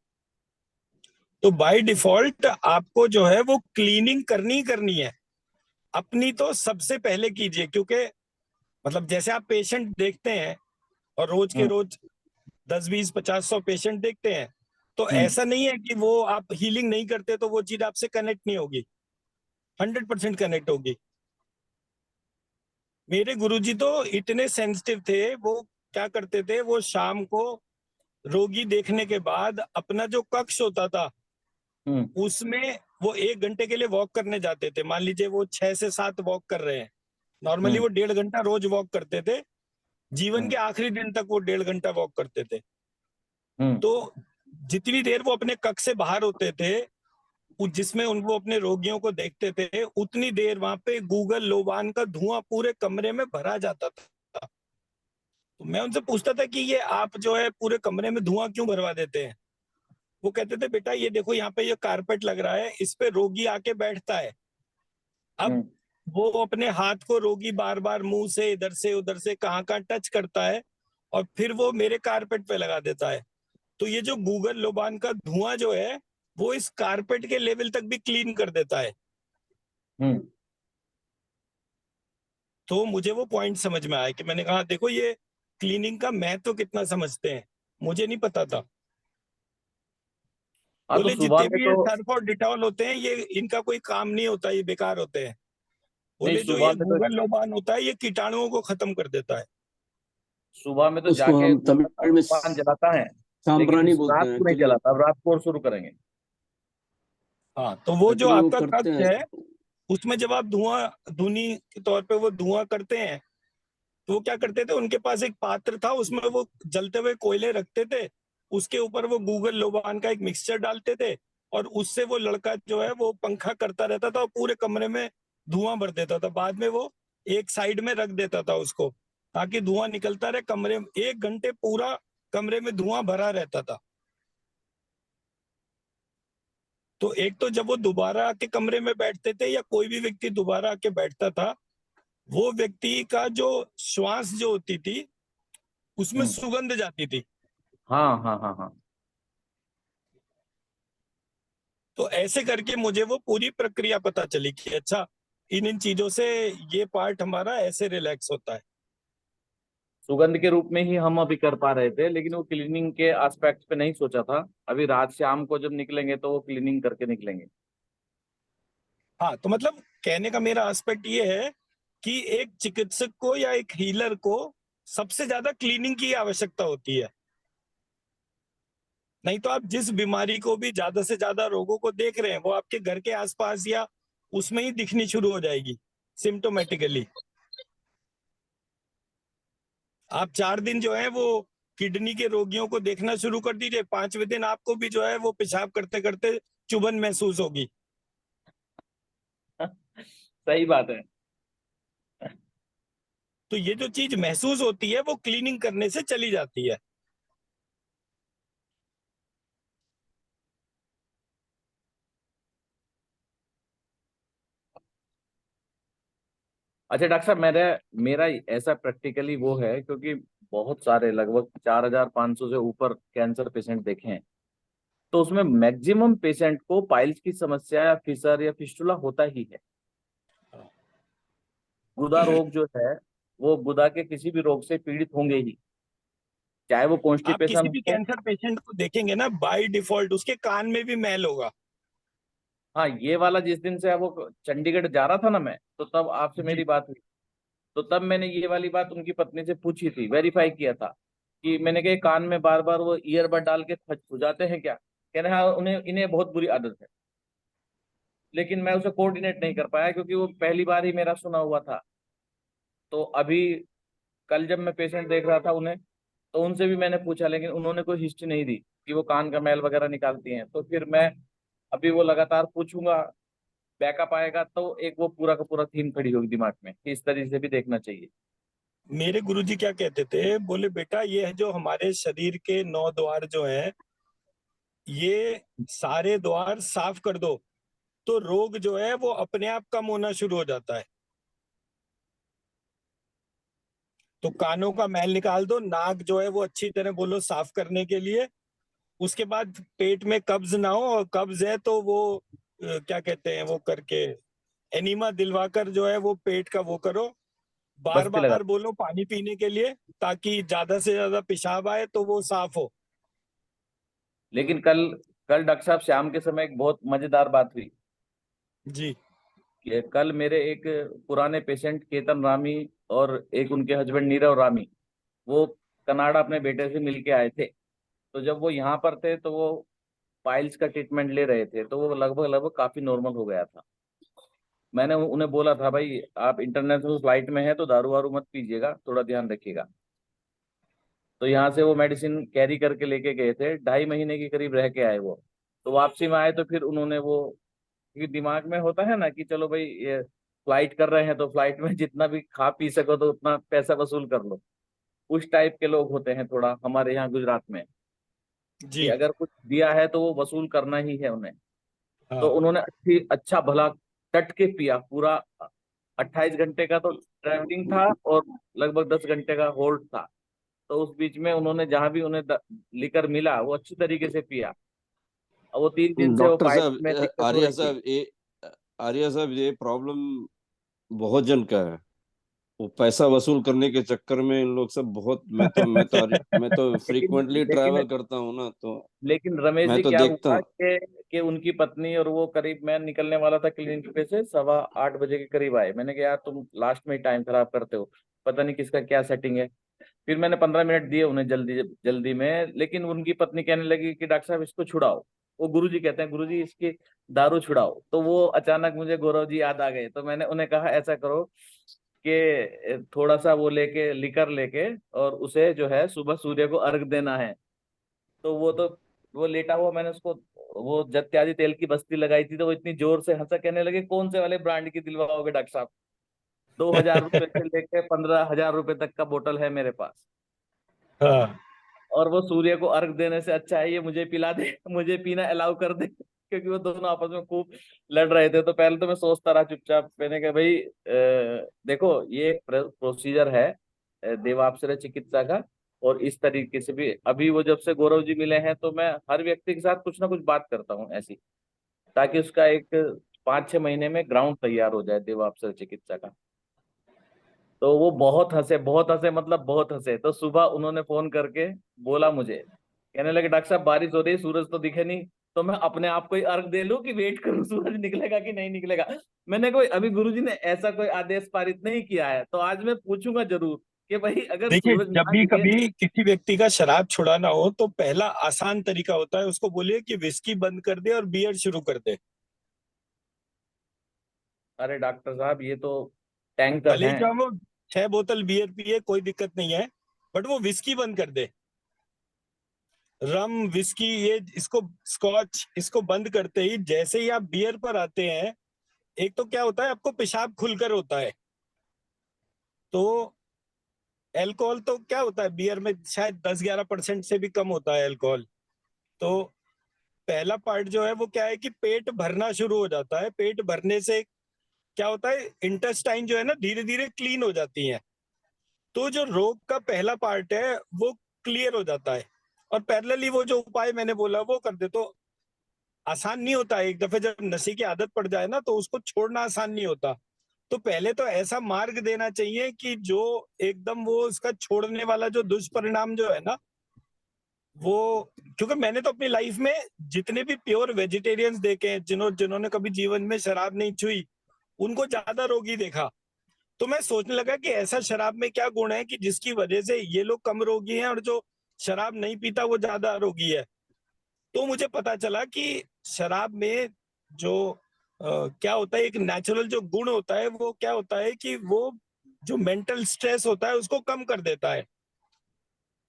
Speaker 1: तो बाय डिफॉल्ट आपको जो है वो क्लीनिंग करनी करनी है। अपनी तो सबसे पहले कीजिए, क्योंकि मतलब जैसे आप पेशेंट देखते हैं और रोज के रोज 10, 20, 50, 100 पेशेंट देखते हैं, तो ऐसा नहीं है कि वो आप हीलिंग नहीं करते तो वो चीज आपसे कनेक्ट नहीं होगी, 100% कनेक्ट होगी। मेरे गुरुजी तो इतने सेंसिटिव थे, वो क्या करते थे, वो शाम को रोगी देखने के बाद अपना जो कक्ष होता था उसमें वो 1 घंटे के लिए वॉक करने जाते थे। मान लीजिए वो 6 से 7 वॉक कर रहे हैं, नॉर्मली वो 1.5 घंटा रोज वॉक करते थे। जीवन के आखिरी दिन तक वो 1.5 घंटा वॉक करते थे। तो जितनी देर वो अपने कक्ष से बाहर होते थे, जिसमें उनको अपने रोगियों को देखते थे, उतनी देर वहां पे गूगल लोबान का धुआं पूरे कमरे में भरा जाता था। तो मैं उनसे पूछता था कि ये आप जो है पूरे कमरे में धुआं क्यों भरवा देते हैं? वो कहते थे बेटा ये देखो यहाँ पे ये कारपेट लग रहा है, इस पे रोगी आके बैठता है। अब वो अपने हाथ को रोगी बार बार मुंह से इधर से उधर से कहाँ कहाँ टच करता है, और फिर वो मेरे कारपेट पे लगा देता है। तो ये जो गूगल लोबान का धुआं जो है वो इस कारपेट के लेवल तक भी क्लीन कर देता है। तो मुझे वो पॉइंट समझ में आया कि मैंने कहा देखो ये क्लीनिंग का महत्व कितना समझते हैं, मुझे नहीं पता था।
Speaker 3: हाँ, तो
Speaker 1: बोले
Speaker 3: सुबह
Speaker 1: जितने
Speaker 3: में
Speaker 1: भी ये
Speaker 3: तो
Speaker 1: सर्फ और डिटॉल होते हैं ये इनका कोई काम नहीं होता, ये बेकार होते हैं।
Speaker 3: नहीं,
Speaker 1: बोले जो
Speaker 3: सुबह
Speaker 1: ये
Speaker 3: में तो
Speaker 1: गूगल लोबान होता है ये कीटाणुओं को खत्म कर देता है।
Speaker 3: सुबह में तो
Speaker 2: उसको
Speaker 3: जाके
Speaker 2: हम तमिलनाडु में
Speaker 3: पान जलाता है, लेकिन
Speaker 2: सांब्रानी
Speaker 3: इस
Speaker 2: बोलते
Speaker 3: रात
Speaker 2: हैं
Speaker 3: को नहीं
Speaker 2: एक्चुअली।
Speaker 3: जलाता। अब रात को और शुरू करेंगे।
Speaker 1: हाँ, तो वो जो
Speaker 2: एक्चुअली वो
Speaker 1: आपका
Speaker 2: करते
Speaker 1: कक्ष
Speaker 2: हैं।
Speaker 1: है उसमें जब आप धुआं धुनी के तौर पे वो धुआं करते हैं तो वो क्या करते थे, उनके पास एक पात्र था उसमें वो जलते हुए कोयले रखते थे, उसके ऊपर वो गूगल लोबान का एक मिक्सचर डालते थे और उससे वो लड़का जो है वो पंखा करता रहता था और पूरे कमरे में धुआं भर देता था। बाद में वो एक साइड में रख देता था उसको ताकि धुआं निकलता रहे कमरे में, 1 घंटे पूरा कमरे में धुआं भरा रहता था। तो एक तो जब वो दोबारा आके कमरे में बैठते थे या कोई भी व्यक्ति दोबारा आके बैठता था, वो व्यक्ति का जो श्वास जो होती थी उसमें सुगंध जाती थी।
Speaker 3: हाँ हाँ हाँ हाँ।
Speaker 1: तो ऐसे करके मुझे वो पूरी प्रक्रिया पता चली कि अच्छा इन चीजों से ये पार्ट हमारा ऐसे रिलैक्स होता है।
Speaker 3: सुगंध के रूप में ही हम अभी कर पा रहे थे, लेकिन वो क्लीनिंग के एस्पेक्ट पे नहीं सोचा था। अभी रात शाम को जब निकलेंगे तो वो क्लीनिंग करके निकलेंगे।
Speaker 1: हाँ, तो मतलब कहने का मेरा एस्पेक्ट ये है कि एक चिकित्सक को या एक हीलर को सबसे ज्यादा क्लीनिंग की आवश्यकता होती है। नहीं तो आप जिस बीमारी को भी ज्यादा से ज्यादा रोगों को देख रहे हैं वो आपके घर के आसपास या उसमें ही दिखनी शुरू हो जाएगी सिम्टोमेटिकली। आप 4 दिन जो है वो किडनी के रोगियों को देखना शुरू कर दीजिए, 5वें दिन आपको भी जो है वो पेशाब करते करते चुभन महसूस होगी।
Speaker 3: सही बात है।
Speaker 1: तो ये जो चीज महसूस होती है वो क्लीनिंग करने से चली जाती है।
Speaker 3: अच्छा डॉक्टर साहब, मेरा ऐसा प्रैक्टिकली वो है, क्योंकि बहुत सारे लगभग 4,500 से ऊपर कैंसर पेशेंट देखे हैं। तो उसमें मैक्सिमम पेशेंट को पाइल्स की समस्या या फिशर या फिस्टुला होता ही है। गुदा रोग जो है वो गुदा के किसी भी रोग से पीड़ित होंगे ही, चाहे वो
Speaker 1: आप
Speaker 3: कॉन्स्टिपेशन
Speaker 1: किसी भी
Speaker 3: हो।
Speaker 1: कैंसर पेशेंट को देखेंगे ना बाय डिफॉल्ट उसके कान में भी मैल होगा।
Speaker 3: हाँ, ये वाला जिस दिन से वो चंडीगढ़ जा रहा था ना मैं, तो तब आपसे
Speaker 1: जी।
Speaker 3: मेरी बात हुई। तो तब मैंने ये वाली बात उनकी पत्नी से पूछी थी, वेरीफाई किया था कि मैंने कहा कान में बार बार वो ईयरबड डाल के हो जाते हैं क्या। कह रहे हाँ, उन्हें इन्हें बहुत बुरी आदत है। लेकिन मैं उसे कोऑर्डिनेट नहीं कर पाया क्योंकि वो पहली बार ही मेरा सुना हुआ था। तो अभी कल जब मैं पेशेंट देख रहा था उन्हें, तो उनसे भी मैंने पूछा, लेकिन उन्होंने कोई हिस्ट्री नहीं दी कि वो कान का मैल वगैरह निकालती हैं। तो फिर मैं अभी वो लगातार पूछूंगा, बैकअप आएगा तो एक वो पूरा का पूरा थीम खड़ी होगी दिमाग में कि इस तरीके से भी देखना चाहिए।
Speaker 1: मेरे गुरुजी क्या कहते थे, बोले बेटा ये है जो हमारे शरीर के 9 द्वार जो हैं ये सारे द्वार साफ कर दो तो रोग जो है वो अपने आप कम होना शुरू हो जाता है। तो कानों का मैल निकाल दो, नाक जो है वो अच्छी तरह बोलो साफ करने के लिए। उसके बाद पेट में कब्ज ना हो, और कब्ज है तो वो क्या कहते हैं वो करके एनीमा दिलवाकर जो है वो पेट का वो करो। बार
Speaker 3: बस्ती लगा।
Speaker 1: बार बोलो पानी पीने के लिए ताकि ज्यादा से ज्यादा पेशाब आए तो वो साफ हो।
Speaker 3: लेकिन कल कल डॉक्टर साहब शाम के समय एक बहुत मजेदार बात हुई
Speaker 1: जी।
Speaker 3: कि कल मेरे एक पुराने पेशेंट केतन रामी और एक उनके हस्बैंड नीरव रामी, वो कनाडा अपने बेटे से मिलके आए थे। तो जब वो यहाँ पर थे तो वो पाइल्स का ट्रीटमेंट ले रहे थे, तो वो लगभग लगभग काफी नॉर्मल हो गया था। मैंने उन्हें बोला था भाई आप इंटरनेशनल फ्लाइट में हैं तो दारू वारू मत पीजिएगा, थोड़ा ध्यान रखिएगा। तो यहाँ से वो मेडिसिन कैरी करके लेके गए थे, 2.5 महीने के करीब रह के आए वो। तो वापसी में आए तो फिर उन्होंने वो, क्योंकि दिमाग में होता है ना कि चलो भाई ये फ्लाइट कर रहे हैं तो फ्लाइट में जितना भी खा पी सको तो उतना पैसा वसूल कर लो। उस टाइप के लोग होते हैं थोड़ा हमारे यहाँ गुजरात में, कि
Speaker 1: जी।
Speaker 3: अगर कुछ दिया है तो वो वसूल करना ही है उन्हें। तो
Speaker 1: हाँ।
Speaker 3: उन्होंने अच्छा भला डट के पिया पूरा। 28 घंटे का तो ट्रैवलिंग था और लगभग 10 घंटे का होल्ड था। तो उस बीच में उन्होंने जहां भी उन्हें लिकर मिला वो अच्छी तरीके से पिया, और वो 3 दिन से वो
Speaker 2: डॉक्टर
Speaker 3: पाइल्स
Speaker 2: साहब,
Speaker 3: में दिक्कत हो
Speaker 2: आर्या
Speaker 3: रही थी।
Speaker 2: साहब, ये प्रॉब्लम बहुत जन का है। वो पैसा वसूल करने के चक्कर में इन लोग सब बहुत, मैं तो
Speaker 3: लेकिन
Speaker 2: फ्रीक्वेंटली
Speaker 3: लेकिन
Speaker 2: ट्रैवल करता हूँ ना, तो
Speaker 3: लेकिन रमेश
Speaker 2: मैं
Speaker 3: जी
Speaker 2: तो
Speaker 3: क्या
Speaker 2: देखता
Speaker 3: हुआ
Speaker 2: हूँ।
Speaker 3: कि उनकी पत्नी और वो करीब, मैं निकलने वाला था क्लिनिक पे से 8:15 के करीब आए। मैंने कहा यार तुम लास्ट में टाइम खराब करते हो, पता नहीं किसका क्या सेटिंग है। फिर मैंने 15 मिनट दिए उन्हें जल्दी जल्दी में, लेकिन उनकी पत्नी कहने लगी कि डॉक्टर साहब इसको छुड़ाओ। वो गुरुजी कहते हैं, गुरुजी इसकी दारू छुड़ाओ। तो वो अचानक मुझे गौरव जी याद आ गए, तो मैंने उन्हें कहा ऐसा करो कि थोड़ा सा वो लेके लिकर लेके और उसे जो है सुबह सूर्य को अर्घ देना है। तो वो लेटा हुआ, मैंने उसको वो जत्यादि तेल की बस्ती लगाई थी, तो वो इतनी जोर से हंसा, कहने लगे कौन से वाले ब्रांड की दिलवाओगे डॉक्टर साहब, 2,000 रुपए से लेके 15,000 रुपए तक का बोतल है मेरे पास,
Speaker 1: हाँ।
Speaker 3: और वो सूर्य को अर्घ देने से अच्छा है ये मुझे पिला दे, मुझे पीना अलाउ कर दे। क्योंकि वो दोनों आपस में खूब लड़ रहे थे। तो पहले तो मैं सोचता रहा चुपचाप, मैंने कहा भाई देखो ये एक प्रोसीजर है देवाप्सरा चिकित्सा का, और इस तरीके से भी अभी वो जब से गौरव जी मिले हैं तो मैं हर व्यक्ति के साथ कुछ ना कुछ बात करता हूँ ऐसी, ताकि उसका एक 5-6 महीने में ग्राउंड तैयार हो जाए देवाप्सरा चिकित्सा का। तो वो बहुत हंसे, मतलब बहुत हंसे। तो सुबह उन्होंने फोन करके बोला मुझे, कहने लगे डॉक्टर साहब बारिश हो रही है, सूरज तो दिखे नहीं, तो मैं अपने आप को ही अर्घ दे लूं कि वेट करूं सूरज निकलेगा कि नहीं निकलेगा। मैंने कोई अभी गुरुजी ने ऐसा कोई आदेश पारित नहीं किया है, तो आज मैं पूछूंगा जरूर कि भाई अगर
Speaker 1: देखिए,
Speaker 3: सूरज
Speaker 1: जब
Speaker 3: ना
Speaker 1: भी
Speaker 3: निकले।
Speaker 1: कभी किसी व्यक्ति का शराब छुड़ाना हो तो पहला आसान तरीका होता है उसको बोलिए कि विस्की बंद कर दे और बियर शुरू कर दे।
Speaker 3: अरे डॉक्टर साहब ये तो टैंकर
Speaker 1: भले ही
Speaker 3: हैं।
Speaker 1: चाहे वो 6 बोतल बियर पिए, कोई दिक्कत नहीं है, बट वो विस्की बंद कर दे। रम, विस्की, ये इसको, स्कॉच, इसको बंद करते ही जैसे ही आप बियर पर आते हैं, एक तो क्या होता है, आपको पेशाब खुलकर होता है। तो अल्कोहल तो क्या होता है, बियर में शायद 10-11% से भी कम होता है अल्कोहल। तो पहला पार्ट जो है वो क्या है कि पेट भरना शुरू हो जाता है। पेट भरने से क्या होता है, इंटेस्टाइन जो है ना धीरे धीरे क्लीन हो जाती है। तो जो रोग का पहला पार्ट है वो क्लियर हो जाता है। और पैरेलली वो जो उपाय मैंने बोला वो कर दे। तो आसान नहीं होता, एक दफे जब नशे की आदत पड़ जाए ना तो उसको छोड़ना आसान नहीं होता। तो पहले तो ऐसा मार्ग देना चाहिए कि जो एकदम वो उसका छोड़ने वाला जो दुष्परिणाम जो है ना वो, क्योंकि मैंने तो अपनी लाइफ में जितने भी प्योर वेजिटेरियंस देखे हैं, जिन्होंने कभी जीवन में शराब नहीं छुई, उनको ज्यादा रोगी देखा। तो मैं सोचने लगा कि ऐसा शराब में क्या गुण है कि जिसकी वजह से ये लोग कम रोगी हैं और जो शराब नहीं पीता वो ज्यादा रोगी है। तो मुझे पता चला कि शराब में जो क्या होता है, एक नेचुरल जो गुण होता है वो क्या होता है कि वो जो मेंटल स्ट्रेस होता है उसको कम कर देता है।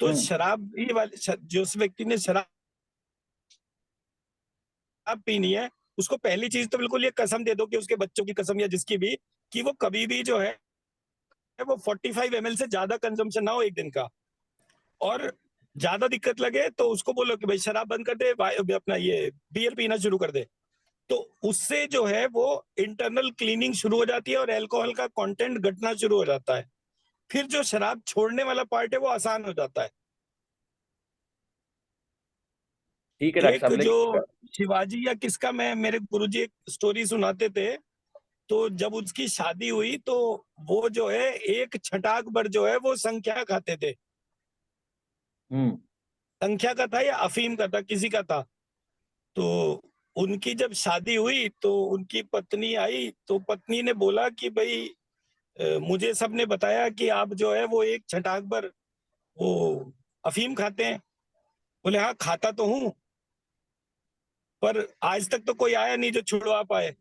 Speaker 1: तो
Speaker 3: हम्म।
Speaker 1: शराब ही वाले जो उस व्यक्ति ने शराब पीनी है, उसको पहली चीज तो बिल्कुल ये कसम दे दो कि उसके बच्चों की कसम या जिसकी भी, कि वो कभी भी जो है वो 45 ml से ज्यादा कंजम्पशन ना हो एक दिन का। और ज्यादा दिक्कत लगे तो उसको बोलो कि भाई शराब बंद कर दे, अपना ये बियर पीना शुरू कर दे। तो उससे जो है वो इंटरनल क्लीनिंग शुरू हो जाती है और अल्कोहल का कंटेंट घटना शुरू हो जाता है। फिर जो शराब छोड़ने वाला पार्ट है वो आसान हो जाता है।
Speaker 3: ठीक है डॉक्टर
Speaker 1: एक
Speaker 3: साहब,
Speaker 1: जो
Speaker 3: लेकिन
Speaker 1: शिवाजी या किसका, मेरे गुरुजी एक स्टोरी सुनाते थे। तो जब उसकी शादी हुई तो वो जो है एक छटाक भर जो है वो संख्या खाते थे।
Speaker 3: हम्म।
Speaker 1: संख्या का था या अफीम का था, किसी का था। तो उनकी जब शादी हुई तो उनकी पत्नी आई तो पत्नी ने बोला कि भाई मुझे सबने बताया कि आप जो है वो एक छटाक भर वो अफीम खाते हैं। बोले हाँ खाता तो हूँ, पर आज तक तो कोई आया नहीं जो छुड़वा पाए।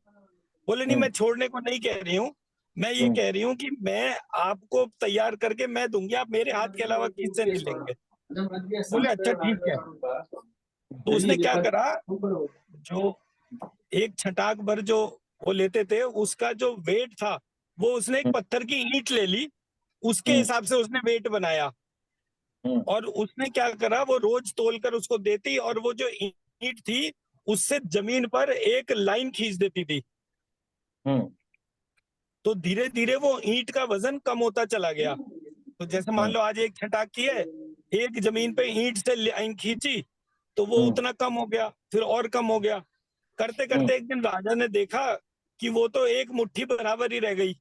Speaker 1: बोले नहीं, मैं
Speaker 3: हम्म।
Speaker 1: छोड़ने को नहीं कह रही हूँ, मैं ये
Speaker 3: हम्म।
Speaker 1: कह रही हूँ कि मैं आपको तैयार करके मैं दूंगी, आप मेरे हाथ के अलावा किससे नहीं लेंगे। बोले अच्छा ठीक है। तो उसने क्या करा, जो एक छटाक भर जो वो लेते थे उसका जो वेट था वो उसने एक पत्थर की ईंट ले ली, उसके
Speaker 3: हम्म।
Speaker 1: हिसाब से उसने वेट बनाया।
Speaker 3: हम्म।
Speaker 1: और उसने क्या करा, वो रोज तोल कर उसको देती और वो जो ईंट थी उससे जमीन पर एक लाइन खींच देती थी।
Speaker 3: हम्म।
Speaker 1: तो धीरे धीरे वो ईंट का वजन कम होता चला गया। तो जैसे मान
Speaker 3: हम्म।
Speaker 1: लो आज एक छटाक की है एक जमीन पे ईंट से लाइन खींची तो वो उतना कम हो गया, फिर और कम हो गया। करते करते एक दिन राजा ने देखा कि वो तो एक मुट्ठी बराबर ही रह गई।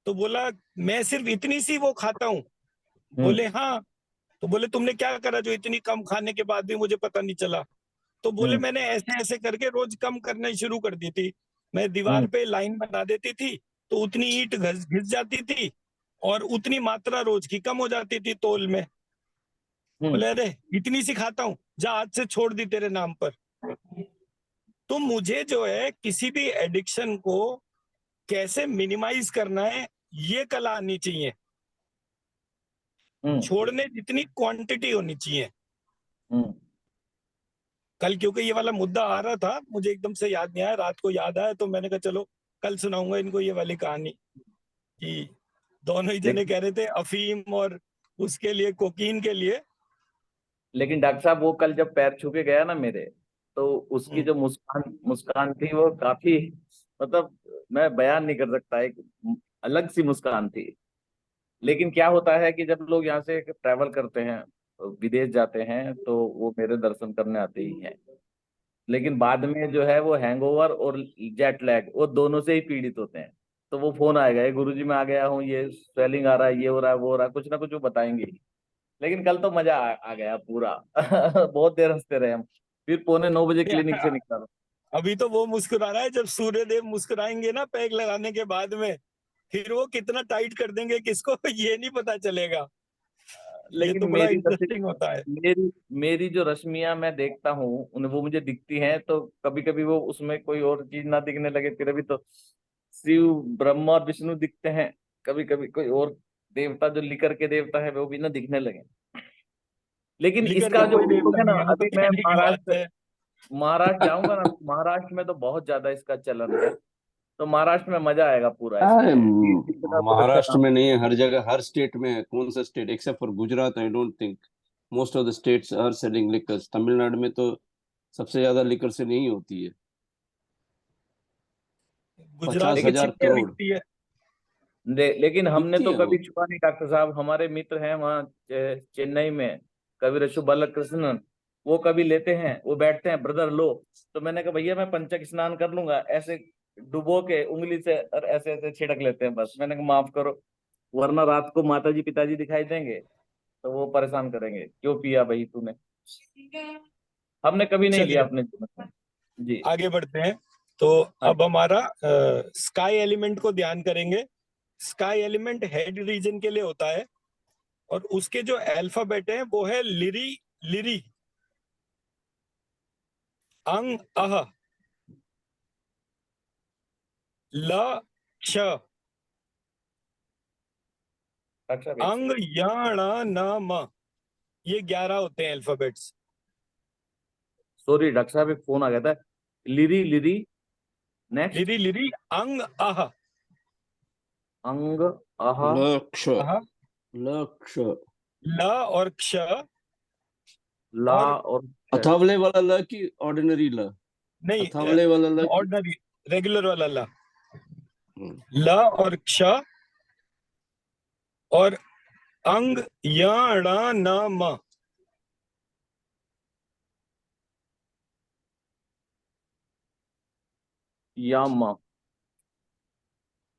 Speaker 1: तो बोला मैं सिर्फ इतनी सी वो खाता हूँ। बोले हाँ। तो बोले तुमने क्या करा जो इतनी कम खाने के बाद भी मुझे पता नहीं चला? तो बोले मैंने ऐसे ऐसे करके रोज कम करना शुरू कर दी थी। मैं दीवार पे लाइन बना देती थी तो उतनी ईंट घिस जाती थी और उतनी मात्रा रोज की कम हो जाती थी तौल में। बोले अरे इतनी सी खाता हूँ, जा आज से छोड़ दी तेरे नाम पर। तो मुझे जो है किसी भी एडिक्शन को कैसे मिनिमाइज करना है ये कला आनी चाहिए। छोड़ने जितनी क्वांटिटी होनी चाहिए। कल क्योंकि ये वाला मुद्दा आ रहा था, मुझे एकदम से याद नहीं आया, रात को याद आया तो मैंने कहा चलो कल सुनाऊंगा इनको ये वाली कहानी कि दोनों ही जने कह रहे थे अफीम और उसके लिए कोकीन के लिए।
Speaker 3: लेकिन डॉक्टर साहब वो कल जब पैर छू के गया ना मेरे, तो उसकी जो मुस्कान मुस्कान थी वो काफी, मतलब मैं बयान नहीं कर सकता, एक अलग सी मुस्कान थी। लेकिन क्या होता है कि जब लोग यहाँ से ट्रैवल करते हैं, विदेश जाते हैं, तो वो मेरे दर्शन करने आते ही हैं। लेकिन बाद में जो है वो हैंगओवर और जेट लैग, वो दोनों से ही पीड़ित होते हैं। तो वो फोन आएगा, ये गुरुजी मैं आ गया हूँ, ये स्वेलिंग आ रहा है, ये हो रहा है, वो हो रहा है, कुछ ना कुछ वो बताएंगे ही। लेकिन कल तो मजा आ गया पूरा। बहुत देर हंसते रहे हम। फिर 8:45 क्लिनिक से निकला।
Speaker 1: अभी तो वो मुस्कुरा रहा है, जब सूर्यदेव मुस्कुराएंगे ना पैग लगाने के बाद में, फिर वो कितना टाइट कर देंगे किसको ये नहीं पता चलेगा। ये
Speaker 3: लेकिन
Speaker 1: तो बड़ा इंटरेस्टिंग होता है।
Speaker 3: मेरी मेरी जो रश्मियां मैं देखता हूँ उन, वो मुझे दिखती हैं, तो कभी कभी वो उसमें कोई और चीज ना दिखने लगे, फिर अभी तो शिव ब्रह्मा और विष्णु दिखते हैं। कभी कभी कोई और देवता जो लिकर के देवता है वो भी ना दिखने लगे। लेकिन
Speaker 1: लिकर
Speaker 3: इसका
Speaker 1: का
Speaker 3: जो
Speaker 1: कोई
Speaker 3: है
Speaker 1: देवता
Speaker 3: ना,
Speaker 1: नहीं है, वो तो
Speaker 3: अभी मैं
Speaker 1: कहने की बात
Speaker 3: महाराष्ट्र
Speaker 1: है।
Speaker 3: महाराष्ट्र जाऊंगा ना, महाराष्ट्र में तो बहुत ज्यादा इसका चलन है। तो महाराष्ट्र में मजा आएगा पूरा
Speaker 2: अरे,
Speaker 3: इसमें, इतना बहुत अच्छा
Speaker 2: महाराष्ट्र
Speaker 3: काम।
Speaker 2: में नहीं है, हर जगह, हर स्टेट में है। कौन सा state except for Gujarat, I don't think most of the states are selling liquors. Tamil Nadu में तो सबसे ज्यादा लिकर से नहीं होती है।
Speaker 1: गुजरात
Speaker 2: पचास
Speaker 1: में
Speaker 3: लेकिन
Speaker 2: हजार
Speaker 1: चिट्ठियां
Speaker 2: करोड़
Speaker 1: बिकती है।
Speaker 3: लेकिन हमने
Speaker 2: बिकती
Speaker 3: तो
Speaker 2: है वो।
Speaker 3: कभी छुआ नहीं डॉक्टर साहब। हमारे मित्र हैं वहाँ चेन्नई में, कवि रशु बालकृष्णन, वो कभी लेते हैं, वो बैठते हैं, ब्रदर लो। तो मैंने कहा भैया मैं पंचक स्नान कर लूंगा, ऐसे डुबो के उंगली से और ऐसे ऐसे छिड़क लेते हैं बस। मैंने कहा माफ करो, वरना रात को माताजी पिताजी दिखाई देंगे तो वो परेशान करेंगे, क्यों पिया भाई तूने। हमने कभी नहीं लिया
Speaker 1: चलिए
Speaker 3: अपने जीवन में। जी।
Speaker 1: आगे बढ़ते हैं। तो
Speaker 3: हाँ
Speaker 1: अब हमारा स्काई एलिमेंट को ध्यान करेंगे। स्काई एलिमेंट हेड रीजन के लिए होता है और उसके जो अल्फाबेट है वो है लिरी, लिरी, अंग, अह, ल, क्ष,
Speaker 3: डॉक्टर साहब एक
Speaker 1: अंग,
Speaker 3: सेकंड।
Speaker 1: याण, न, म। ये 11 होते हैं अल्फाबेट्स।
Speaker 3: सॉरी डॉक्टर साहब, एक फोन आ गया था। लिरी लिरी, नेक्स्ट।
Speaker 1: लिरी लिरी, अंग, अह,
Speaker 3: अंग, आहा,
Speaker 2: लक्ष्य,
Speaker 1: अह,
Speaker 2: लक्ष्य।
Speaker 1: ल और क्ष
Speaker 3: ला
Speaker 1: और
Speaker 3: और
Speaker 2: अथावले वाला ल की ऑर्डिनरी ल?
Speaker 1: नहीं,
Speaker 2: अथावले वाला ल की।
Speaker 1: ऑर्डिनरी रेगुलर वाला ल।
Speaker 2: हम्म,
Speaker 1: ल और क्ष और अंग, याण, न, म।
Speaker 3: यामा।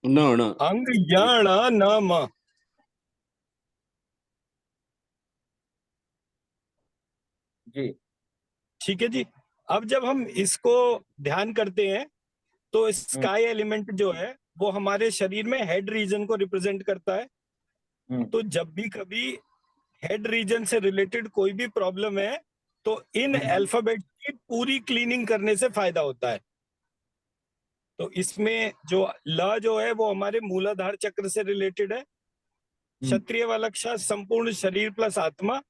Speaker 2: न न।
Speaker 1: अंग, याण, न, म।
Speaker 3: जी।
Speaker 1: ठीक है जी। अब जब हम इसको ध्यान करते हैं तो
Speaker 3: हम्म
Speaker 1: स्काई एलिमेंट जो है वो हमारे शरीर में हेड रीजन को रिप्रेजेंट करता है।
Speaker 3: हम्म
Speaker 1: तो जब भी कभी हेड रीजन से रिलेटेड कोई भी प्रॉब्लम है तो इन
Speaker 3: हम्म
Speaker 1: अल्फाबेट की पूरी क्लीनिंग करने से फायदा होता है। तो इसमें जो ल जो है वो हमारे मूलाधार चक्र से रिलेटेड है।
Speaker 3: हम्म
Speaker 1: क्षत्रिय वाला अक्षर संपूर्ण शरीर प्लस आत्मा।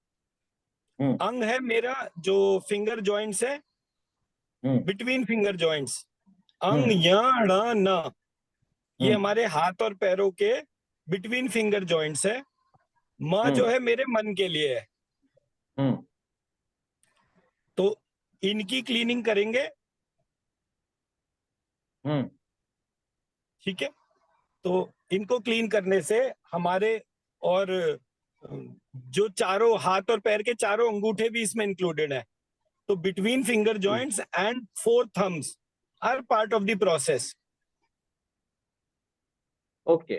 Speaker 3: हम्म
Speaker 1: अंग है मेरा जो फिंगर जॉइंट्स है,
Speaker 3: हम्म
Speaker 1: बिटवीन फिंगर जॉइंट्स। अंग,
Speaker 3: हम्म
Speaker 1: याण, न, ये
Speaker 3: हम्म
Speaker 1: हमारे हाथ और पैरों के बिटवीन फिंगर जॉइंट्स है। म जो
Speaker 3: हम्म
Speaker 1: है मेरे मन के लिए है।
Speaker 3: हम्म
Speaker 1: तो इनकी क्लीनिंग करेंगे।
Speaker 3: हम्म
Speaker 1: ठीक है। तो इनको क्लीन करने से हमारे और जो चारों हाथ और पैर के चारों अंगूठे भी इसमें इंक्लूडेड है। तो between finger joints and 4 thumbs are part of the process.
Speaker 3: Okay.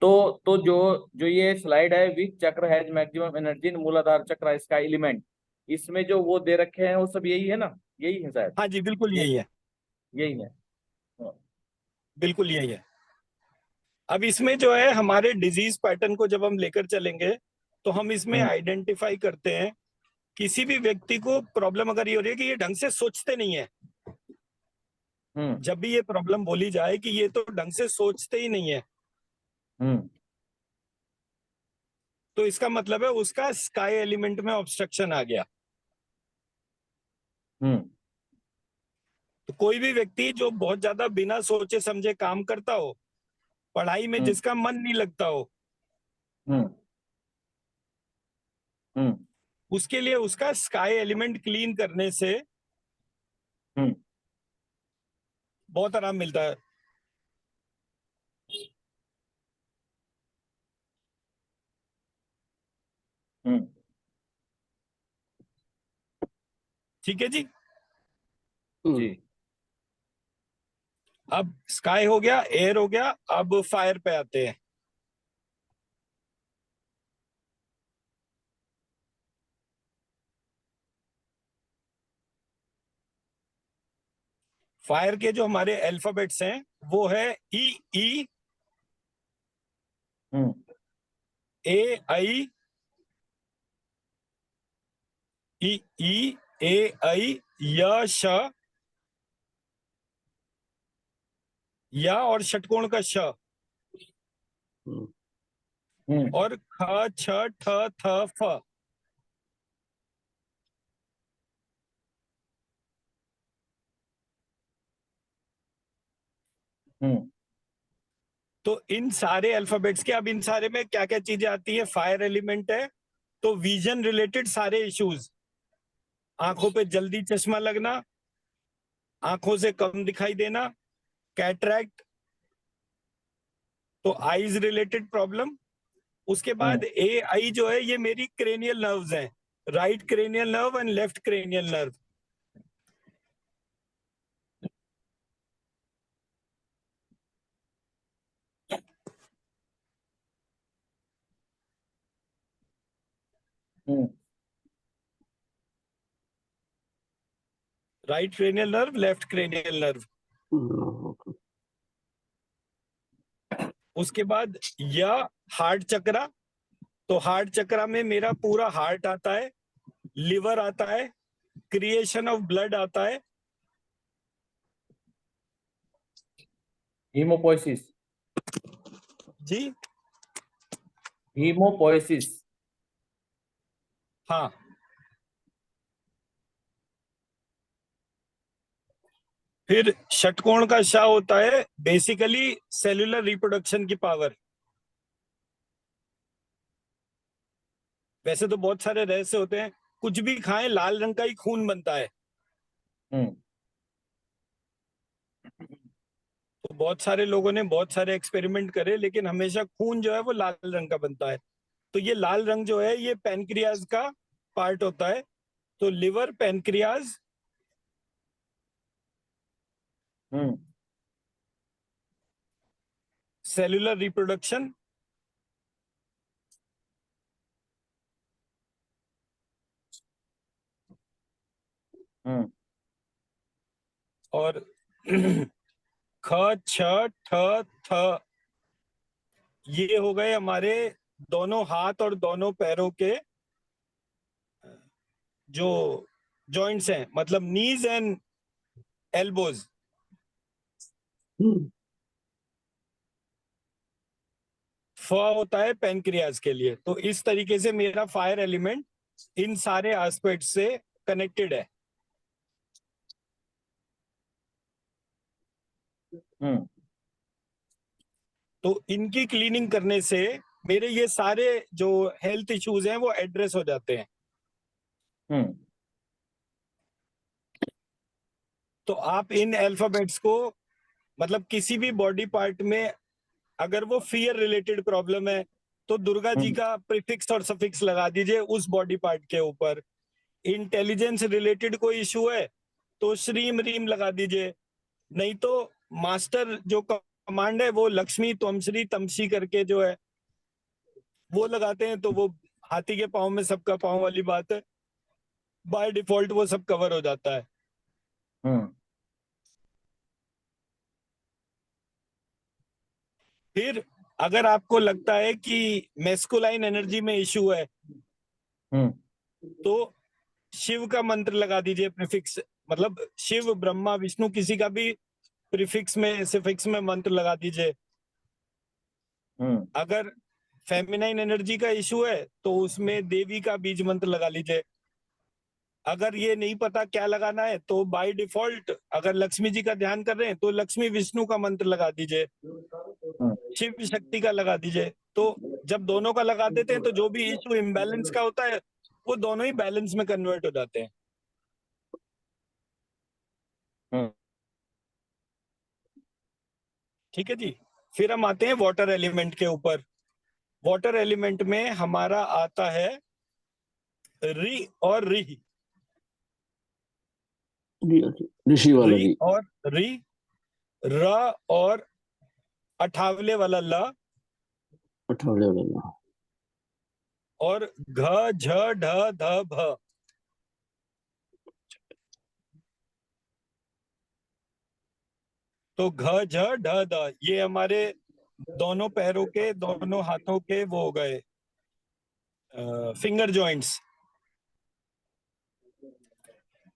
Speaker 3: तो जो जो ये स्लाइड है, विच चक्र हैज मैक्सिमम एनर्जी इन मूलाधार चक्र, इसका एलिमेंट, इसमें जो वो दे रखे हैं वो सब यही है ना? यही है शायद।
Speaker 1: हाँ जी, बिल्कुल यही है,
Speaker 3: यही है। हाँ।
Speaker 1: बिल्कुल यही है। अब इसमें जो है हमारे डिजीज पैटर्न को जब हम लेकर चलेंगे तो हम इसमें आइडेंटिफाई करते हैं किसी भी व्यक्ति को प्रॉब्लम अगर ये हो रही है कि ये ढंग से सोचते नहीं है। जब भी ये प्रॉब्लम बोली जाए कि ये तो ढंग से सोचते ही नहीं है, तो इसका मतलब है उसका स्काई एलिमेंट में ऑब्स्ट्रक्शन आ गया। तो कोई भी व्यक्ति जो बहुत ज्यादा बिना सोचे समझे काम करता हो, पढ़ाई में जिसका मन नहीं लगता हो, उसके लिए उसका स्काई एलिमेंट क्लीन करने से बहुत आराम मिलता है। ठीक है जी।
Speaker 3: जी।
Speaker 1: अब स्काई हो गया, एयर हो गया, अब फायर पे आते हैं। फायर के जो हमारे अल्फाबेट्स हैं वो है ई, ई, ए, आई, ई, ई, ए, आई, य, श, या और षटकोण का श, और ख, छ, ठ, थ, फ। तो इन सारे अल्फाबेट्स के, अब इन सारे में क्या क्या चीजें आती है? फायर एलिमेंट है तो विजन रिलेटेड सारे इश्यूज, आंखों पे जल्दी चश्मा लगना, आंखों से कम दिखाई देना, कैटरैक्ट, तो आईज रिलेटेड प्रॉब्लम। उसके बाद ए आई जो है ये मेरी क्रेनियल नर्व्स हैं, right cranial nerve and left cranial nerve. Right cranial nerve, left cranial nerve. उसके बाद या हार्ट चक्रा, तो हार्ट चक्रा में मेरा पूरा हार्ट आता है, लिवर आता है, क्रिएशन ऑफ ब्लड आता है।
Speaker 3: हीमोपोइसिस।
Speaker 1: जी,
Speaker 3: हीमोपोइसिस।
Speaker 1: हाँ। फिर षटकोण का शा होता है बेसिकली सेल्यूलर रिप्रोडक्शन की पावर। वैसे तो बहुत सारे रहस्य होते हैं, कुछ भी खाएं लाल रंग का ही खून बनता है। तो बहुत सारे लोगों ने बहुत सारे एक्सपेरिमेंट करे, लेकिन हमेशा खून जो है वो लाल रंग का बनता है। तो ये लाल रंग जो है ये पैनक्रियाज का पार्ट होता है। तो लिवर, पैनक्रियाज, सेल्यूलर रिप्रोडक्शन, और ख, छ, ठ, थ, ये हो गए हमारे दोनों हाथ और दोनों पैरों के जो जॉइंट्स हैं, मतलब नीज एंड एल्बोज। फ होता है पैनक्रियाज के लिए। तो इस तरीके से मेरा फायर एलिमेंट इन सारे एस्पेक्ट से कनेक्टेड है। तो इनकी क्लीनिंग करने से मेरे ये सारे जो हेल्थ इश्यूज हैं वो एड्रेस हो जाते हैं। तो आप इन अल्फाबेट्स को, मतलब किसी भी बॉडी पार्ट में अगर वो फियर रिलेटेड प्रॉब्लम है, तो दुर्गा जी का प्रीफिक्स और सफिक्स लगा दीजिए उस बॉडी पार्ट के ऊपर। इंटेलिजेंस रिलेटेड कोई इशू है तो श्रीम रीम लगा दीजिए, नहीं तो मास्टर जो कमांड है वो लक्ष्मी त्वमश्री तमशी करके जो है वो लगाते हैं, तो वो हाथी के पाँव में सबका पाँव वाली बात है, बाय डिफॉल्ट वो सब कवर हो जाता है। फिर अगर आपको लगता है कि मेस्कुलाइन एनर्जी में इशू है तो शिव का मंत्र लगा दीजिए प्रीफिक्स, मतलब शिव ब्रह्मा विष्णु किसी का भी प्रीफिक्स में सफिक्स में मंत्र लगा दीजिए। अगर फेमिनाइन एनर्जी का इशू है तो उसमें देवी का बीज मंत्र लगा लीजिए। अगर ये नहीं पता क्या लगाना है तो बाय डिफॉल्ट अगर लक्ष्मी जी का ध्यान कर रहे हैं तो लक्ष्मी विष्णु का मंत्र लगा दीजिए, शिव शक्ति का लगा दीजिए। तो जब दोनों का लगा देते हैं तो जो भी इशू इम्बैलेंस का होता है वो दोनों ही बैलेंस में कन्वर्ट हो जाते हैं। ठीक है जी। फिर हम आते हैं वाटर एलिमेंट के ऊपर। वाटर एलिमेंट में हमारा आता है री और री,
Speaker 2: ऋषि वाला
Speaker 1: री
Speaker 2: री।
Speaker 1: और री, र और अठावले वाला ल,
Speaker 2: अठावले वाला ला।
Speaker 1: और घ झ ढ ध भ। तो घ झ ढ ध ये हमारे दोनों पैरों के दोनों हाथों के वो हो गए फिंगर जॉइंट्स।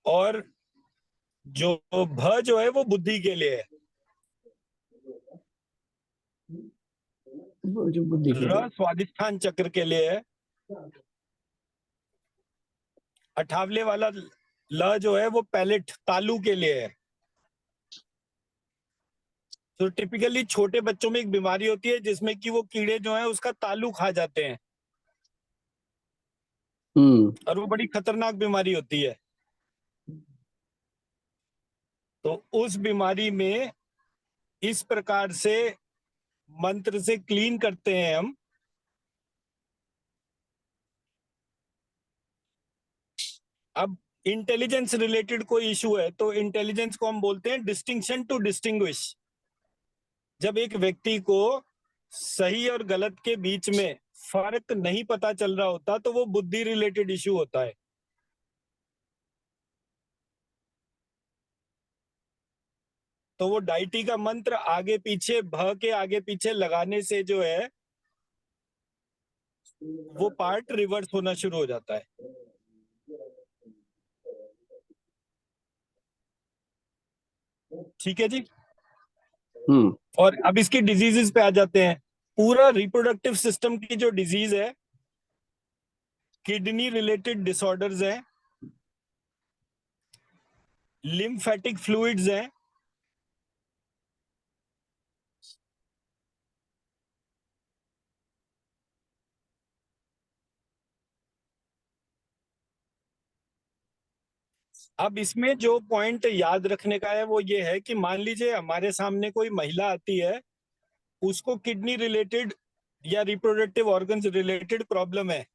Speaker 1: और जो भ जो है वो बुद्धि के लिए है,
Speaker 2: वो जो बुद्धि के
Speaker 1: र स्वादिष्ठान चक्र के लिए है, अठावले वाला ल जो है वो पैलेट तालू के लिए है। तो टिपिकली छोटे बच्चों में एक बीमारी होती है जिसमें कि वो कीड़े जो है उसका तालू खा जाते हैं और वो बड़ी खतरनाक बीमारी होती है। तो उस बीमारी में इस प्रकार से मंत्र से क्लीन करते हैं हम। अब इंटेलिजेंस रिलेटेड कोई इशू है तो इंटेलिजेंस को हम बोलते हैं डिस्टिंक्शन टू डिस्टिंग्विश। जब एक व्यक्ति को सही और गलत के बीच में फर्क नहीं पता चल रहा होता तो वो बुद्धि रिलेटेड इशू होता है। तो वो डाइटी का मंत्र आगे पीछे भ के आगे पीछे लगाने से जो है वो पार्ट रिवर्स होना शुरू हो जाता है। ठीक है जी। और अब इसकी डिजीजेस पे आ जाते हैं। पूरा रिप्रोडक्टिव सिस्टम की जो डिजीज है, किडनी रिलेटेड डिसऑर्डर्स है, लिम्फेटिक फ्लूइड्स है, अब इसमें जो पॉइंट याद रखने का है वो ये है कि मान लीजिए हमारे सामने कोई महिला आती है, उसको किडनी रिलेटेड या रिप्रोडक्टिव ऑर्गन्स रिलेटेड प्रॉब्लम है,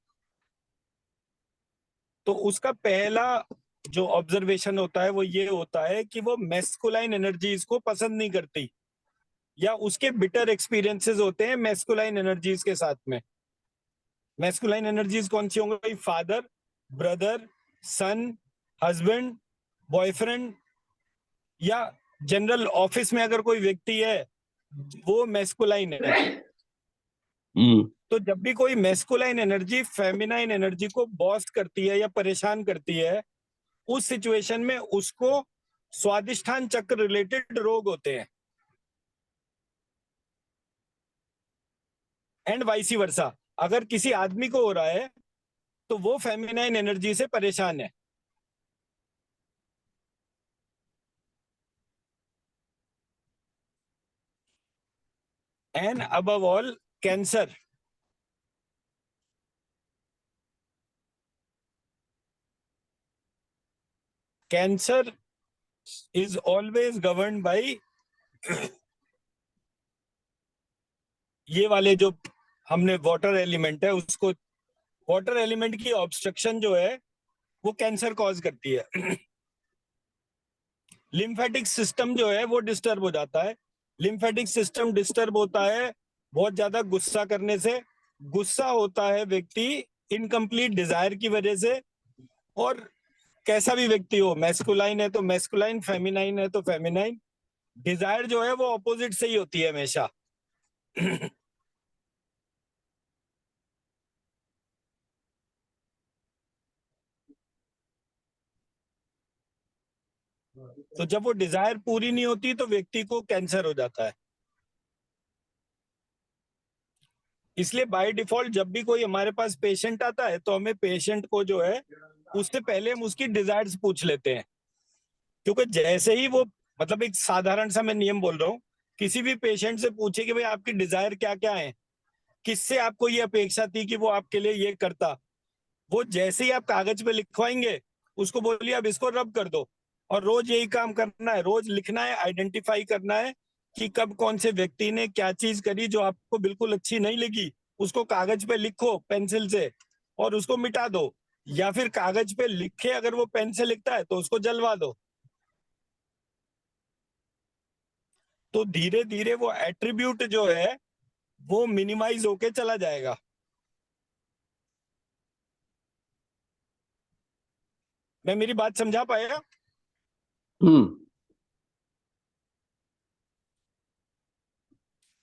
Speaker 1: तो उसका पहला जो ऑब्जर्वेशन होता है वो ये होता है कि वो मैस्कुलाइन एनर्जीज को पसंद नहीं करती या उसके बिटर एक्सपीरियंसेस होते हैं मैस्कुलाइन एनर्जीज के साथ में। मैस्कुलाइन एनर्जीज कौन सी होंगी? फादर, ब्रदर, सन, हस्बैंड, बॉयफ्रेंड, या जनरल ऑफिस में अगर कोई व्यक्ति है वो मैस्कुलाइन है। तो जब भी कोई मैस्कुलाइन एनर्जी फेमिनाइन एनर्जी को बॉस्ट करती है या परेशान करती है, उस सिचुएशन में उसको स्वादिष्ठान चक्र रिलेटेड रोग होते हैं। एंड वाइसी वर्सा, अगर किसी आदमी को हो रहा है तो वो फेमिनाइन एनर्जी से परेशान है। And above all cancer. Cancer is always governed by ये वाले जो हमने वाटर एलिमेंट है उसको, वाटर एलिमेंट की ऑब्स्ट्रक्शन जो है वो कैंसर कॉज करती है। लिम्फेटिक सिस्टम जो है वो डिस्टर्ब हो जाता है। लिम्फेटिक सिस्टम डिस्टर्ब होता है बहुत ज्यादा गुस्सा करने से। गुस्सा होता है व्यक्ति इनकम्प्लीट डिजायर की वजह से। और कैसा भी व्यक्ति हो, मैस्कुलाइन है तो मैस्कुलाइन, फेमिनाइन है तो फेमिनाइन, डिजायर जो है वो ऑपोजिट से ही होती है हमेशा। तो जब वो डिजायर पूरी नहीं होती तो व्यक्ति को कैंसर हो जाता है। इसलिए बाय डिफॉल्ट जब भी कोई हमारे पास पेशेंट आता है तो हमें पेशेंट को जो है उससे पहले हम उसकी डिजायर्स पूछ लेते हैं। क्योंकि जैसे ही वो, मतलब एक साधारण सा मैं नियम बोल रहा हूँ, किसी भी पेशेंट से पूछे कि भाई आपकी डिजायर क्या क्या है, किससे आपको ये अपेक्षा थी कि वो आपके लिए ये करता, वो जैसे ही आप कागज पे लिखवाएंगे उसको बोलिए अब इसको रब कर दो। और रोज यही काम करना है, रोज लिखना है, आइडेंटिफाई करना है कि कब कौन से व्यक्ति ने क्या चीज करी जो आपको बिल्कुल अच्छी नहीं लगी, उसको कागज पे लिखो पेंसिल से और उसको मिटा दो। या फिर कागज पे लिखे अगर वो पेन से लिखता है तो उसको जलवा दो। तो धीरे धीरे वो एट्रीब्यूट जो है वो मिनिमाइज होके चला जाएगा। मैं मेरी बात समझा पाया?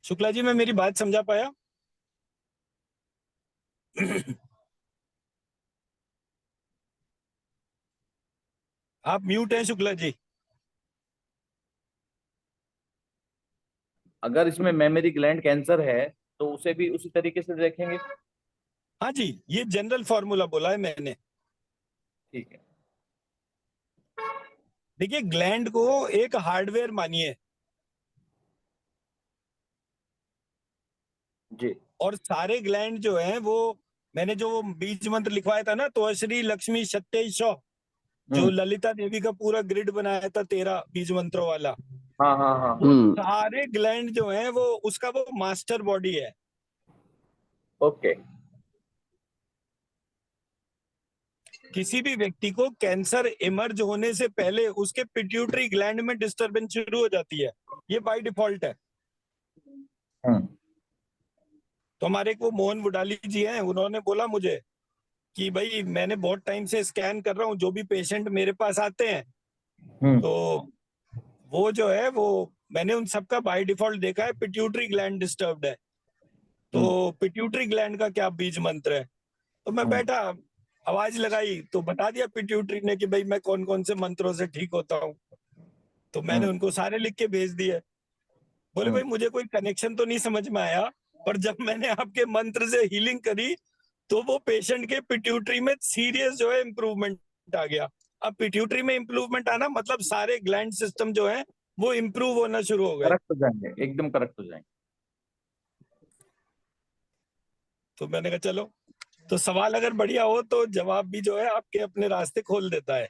Speaker 1: शुक्ला जी, मैं मेरी बात समझा पाया? आप म्यूट हैं शुक्ला जी।
Speaker 3: अगर इसमें मेमोरी ग्लैंड कैंसर है तो उसे भी उसी तरीके से देखेंगे?
Speaker 1: हाँ जी, ये जनरल फॉर्मूला बोला है मैंने।
Speaker 3: ठीक है।
Speaker 1: देखिए, ग्लैंड को एक हार्डवेयर मानिए
Speaker 3: जी।
Speaker 1: और सारे ग्लैंड जो हैं वो, मैंने जो बीज मंत्र लिखवाया था ना, तो श्री लक्ष्मी सत्य जो ललिता देवी का पूरा ग्रिड बनाया था 13 बीज मंत्रों वाला,
Speaker 3: हाँ हाँ हाँ।
Speaker 1: वो सारे ग्लैंड जो हैं वो उसका वो मास्टर बॉडी है।
Speaker 3: ओके।
Speaker 1: किसी भी व्यक्ति को कैंसर इमर्ज होने से पहले उसके पिट्यूटरी ग्लैंड में डिस्टरबेंस शुरू हो जाती है, ये बाय डिफॉल्ट है। तो हमारे एक वो मोहन वुडाली जी हैं, उन्होंने बोला मुझे कि भाई मैंने बहुत टाइम से स्कैन कर रहा हूँ, जो भी पेशेंट मेरे पास आते हैं तो वो जो है वो मैंने उन सबका बाय डिफॉल्ट देखा है पिट्यूटरी ग्लैंड डिस्टर्ब्ड है। तो पिट्यूटरी ग्लैंड का क्या बीज मंत्र है? तो मैं बैठा, आवाज लगाई तो बता दिया पिट्यूटरी ने कि भाई मैं कौन कौन से मंत्रों से ठीक होता हूँ। तो मैंने उनको सारे लिख के भेज दिए। बोले भाई मुझे कोई कनेक्शन तो नहीं समझ में आया, पर जब मैंने आपके मंत्र से हीलिंग करी तो वो पेशेंट के पिट्यूटरी में सीरियस जो है इम्प्रूवमेंट आ गया। अब पिट्यूटरी में इम्प्रूवमेंट आना मतलब सारे ग्लैंड सिस्टम जो है वो इम्प्रूव होना शुरू हो गए।
Speaker 3: करेक्ट हो जाएंगे, एकदम करेक्ट हो जाएंगे।
Speaker 1: तो मैंने कहा चलो, तो सवाल अगर बढ़िया हो तो जवाब भी जो है आपके अपने रास्ते खोल देता है।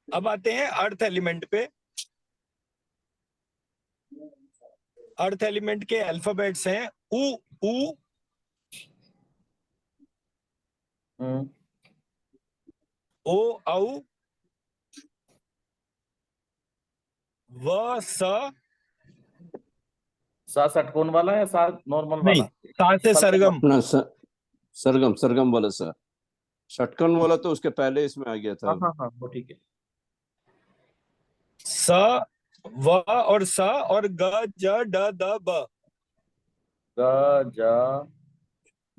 Speaker 1: अब आते हैं अर्थ एलिमेंट पे। अर्थ एलिमेंट के अल्फाबेट्स हैं उ, ऊ, ओ, औ, व, स।
Speaker 3: सा षटकोण वाला या सा नॉर्मल
Speaker 1: नहीं,
Speaker 3: वाला?
Speaker 1: सा से सरगम।
Speaker 2: अपना सरगम, सरगम वाला सर। षटकोण वाला तो उसके पहले इसमें आ गया था।
Speaker 3: हाँ हाँ हाँ, वो ठीक है।
Speaker 1: स, व और स और ग, ज, ड, द, ब।
Speaker 3: ग, ज,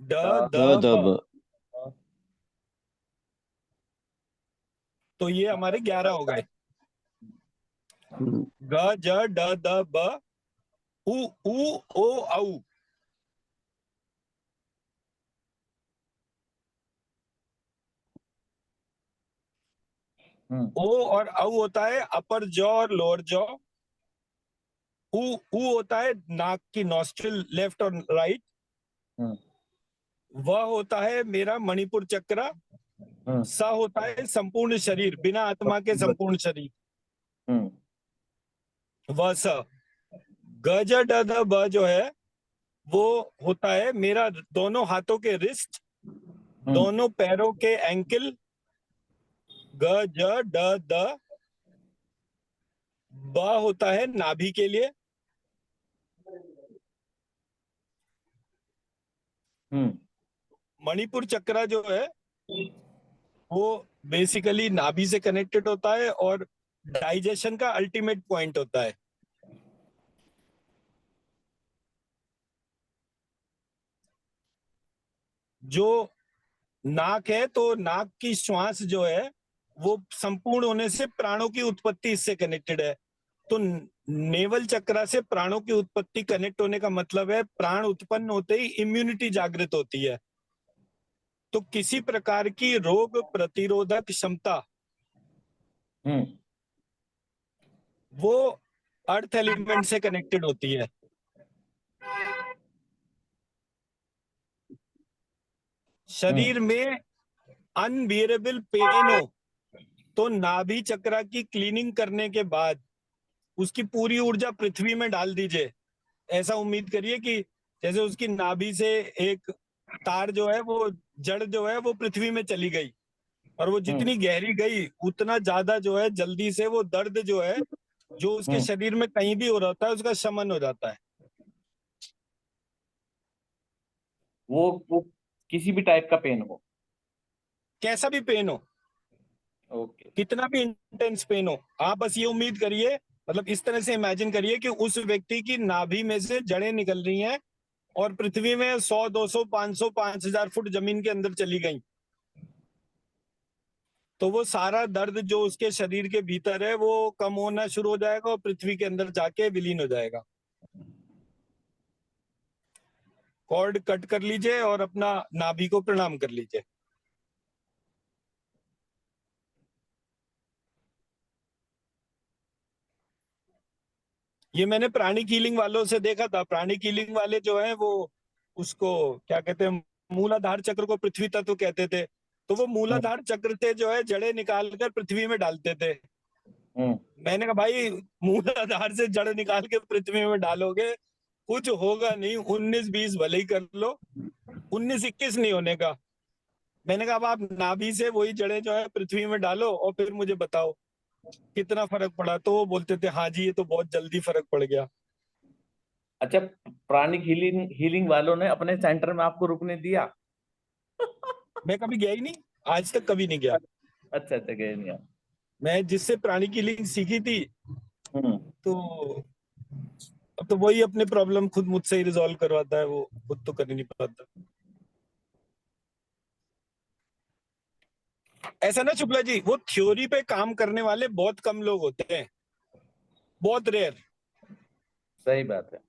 Speaker 1: ड, द,
Speaker 2: द,
Speaker 1: ब।
Speaker 2: ब।
Speaker 1: तो ये हमारे 11 हो गए। ग, ज, ड, द, ब, उ, ओ, औ। ओ और औ होता है अपर जॉ और लोअर जॉ। ऊ होता है नाक की नॉस्ट्रिल, लेफ्ट और राइट। वह होता है मेरा मणिपुर चक्र। सा होता है संपूर्ण शरीर, बिना आत्मा के संपूर्ण शरीर। वह स। ग, ज, ड, द, ब जो है वो होता है मेरा दोनों हाथों के रिस्ट, दोनों पैरों के एंकल, ग ज ड द। ब होता है नाभि के लिए। मणिपुर चक्रा जो है वो बेसिकली नाभि से कनेक्टेड होता है और डाइजेशन का अल्टीमेट पॉइंट होता है। जो नाक है तो नाक की श्वास जो है वो संपूर्ण होने से प्राणों की उत्पत्ति इससे कनेक्टेड है। तो नेवल चक्रा से प्राणों की उत्पत्ति कनेक्ट होने का मतलब है प्राण उत्पन्न होते ही इम्यूनिटी जागृत होती है। तो किसी प्रकार की रोग प्रतिरोधक क्षमता वो अर्थ एलिमेंट से कनेक्टेड होती है। शरीर में अनबियरेबल पेन हो तो नाभि चक्रा की क्लीनिंग करने के बाद उसकी पूरी ऊर्जा पृथ्वी में डाल दीजिए। ऐसा उम्मीद करिए कि जैसे उसकी नाभि से एक तार जो है वो जड़ जो है वो पृथ्वी में चली गई, और वो जितनी गहरी गई उतना ज्यादा जो है जल्दी से वो दर्द जो है जो उसके शरीर में कहीं भी हो रहा है उसका शमन हो जाता है।
Speaker 3: वो किसी भी टाइप का पेन हो,
Speaker 1: कैसा भी पेन हो,
Speaker 3: ओके।
Speaker 1: कितना भी इंटेंस पेन हो, आप बस ये उम्मीद करिए, मतलब इस तरह से इमेजिन करिए कि उस व्यक्ति की नाभि में से जड़ें निकल रही हैं और पृथ्वी में 100, 200, 500, 5000 फुट जमीन के अंदर चली गई। तो वो सारा दर्द जो उसके शरीर के भीतर है वो कम होना शुरू हो जाएगा और पृथ्वी के अंदर जाके विलीन हो जाएगा। कॉर्ड कट कर लीजिए और अपना नाभि को प्रणाम कर लीजिए। ये मैंने प्राणिक हीलिंग वालों से देखा था। प्राणिक हीलिंग वाले जो है वो उसको क्या कहते हैं, मूलाधार चक्र को पृथ्वी तत्व कहते थे। तो वो मूलाधार चक्र से जो है जड़ें निकाल कर पृथ्वी में डालते थे। मैंने कहा भाई मूलाधार से जड़ निकाल के पृथ्वी में डालोगे कुछ होगा नहीं, 19-20 भले ही कर लो, 19-21 नहीं होने का। मैंने कहा अब आप नाभि से वही जड़ें जो है पृथ्वी में डालो और फिर मुझे बताओ कितना फर्क पड़ा। तो वो बोलते थे हाँ जी ये तो बहुत जल्दी फर्क पड़ गया।
Speaker 3: अच्छा, प्राणिक हीलिंग हीलिंग वालों ने अपने सेंटर में आपको रुकने दिया?
Speaker 1: मैं कभी गया ही नहीं, आज तक कभी नहीं गया।
Speaker 3: अच्छा अच्छा, गए नहीं आप?
Speaker 1: मैं जिससे प्राणिक हीलिंग सीखी थी
Speaker 3: हम्म।
Speaker 1: तो अब तो वही अपने प्रॉब्लम खुद मुझसे ही रिजॉल्व करवाता है, वो खुद तो कर ही नहीं पाता। ऐसा ना शुक्ला जी, वो थ्योरी पे काम करने वाले बहुत कम लोग होते हैं, बहुत रेयर।
Speaker 3: सही बात है।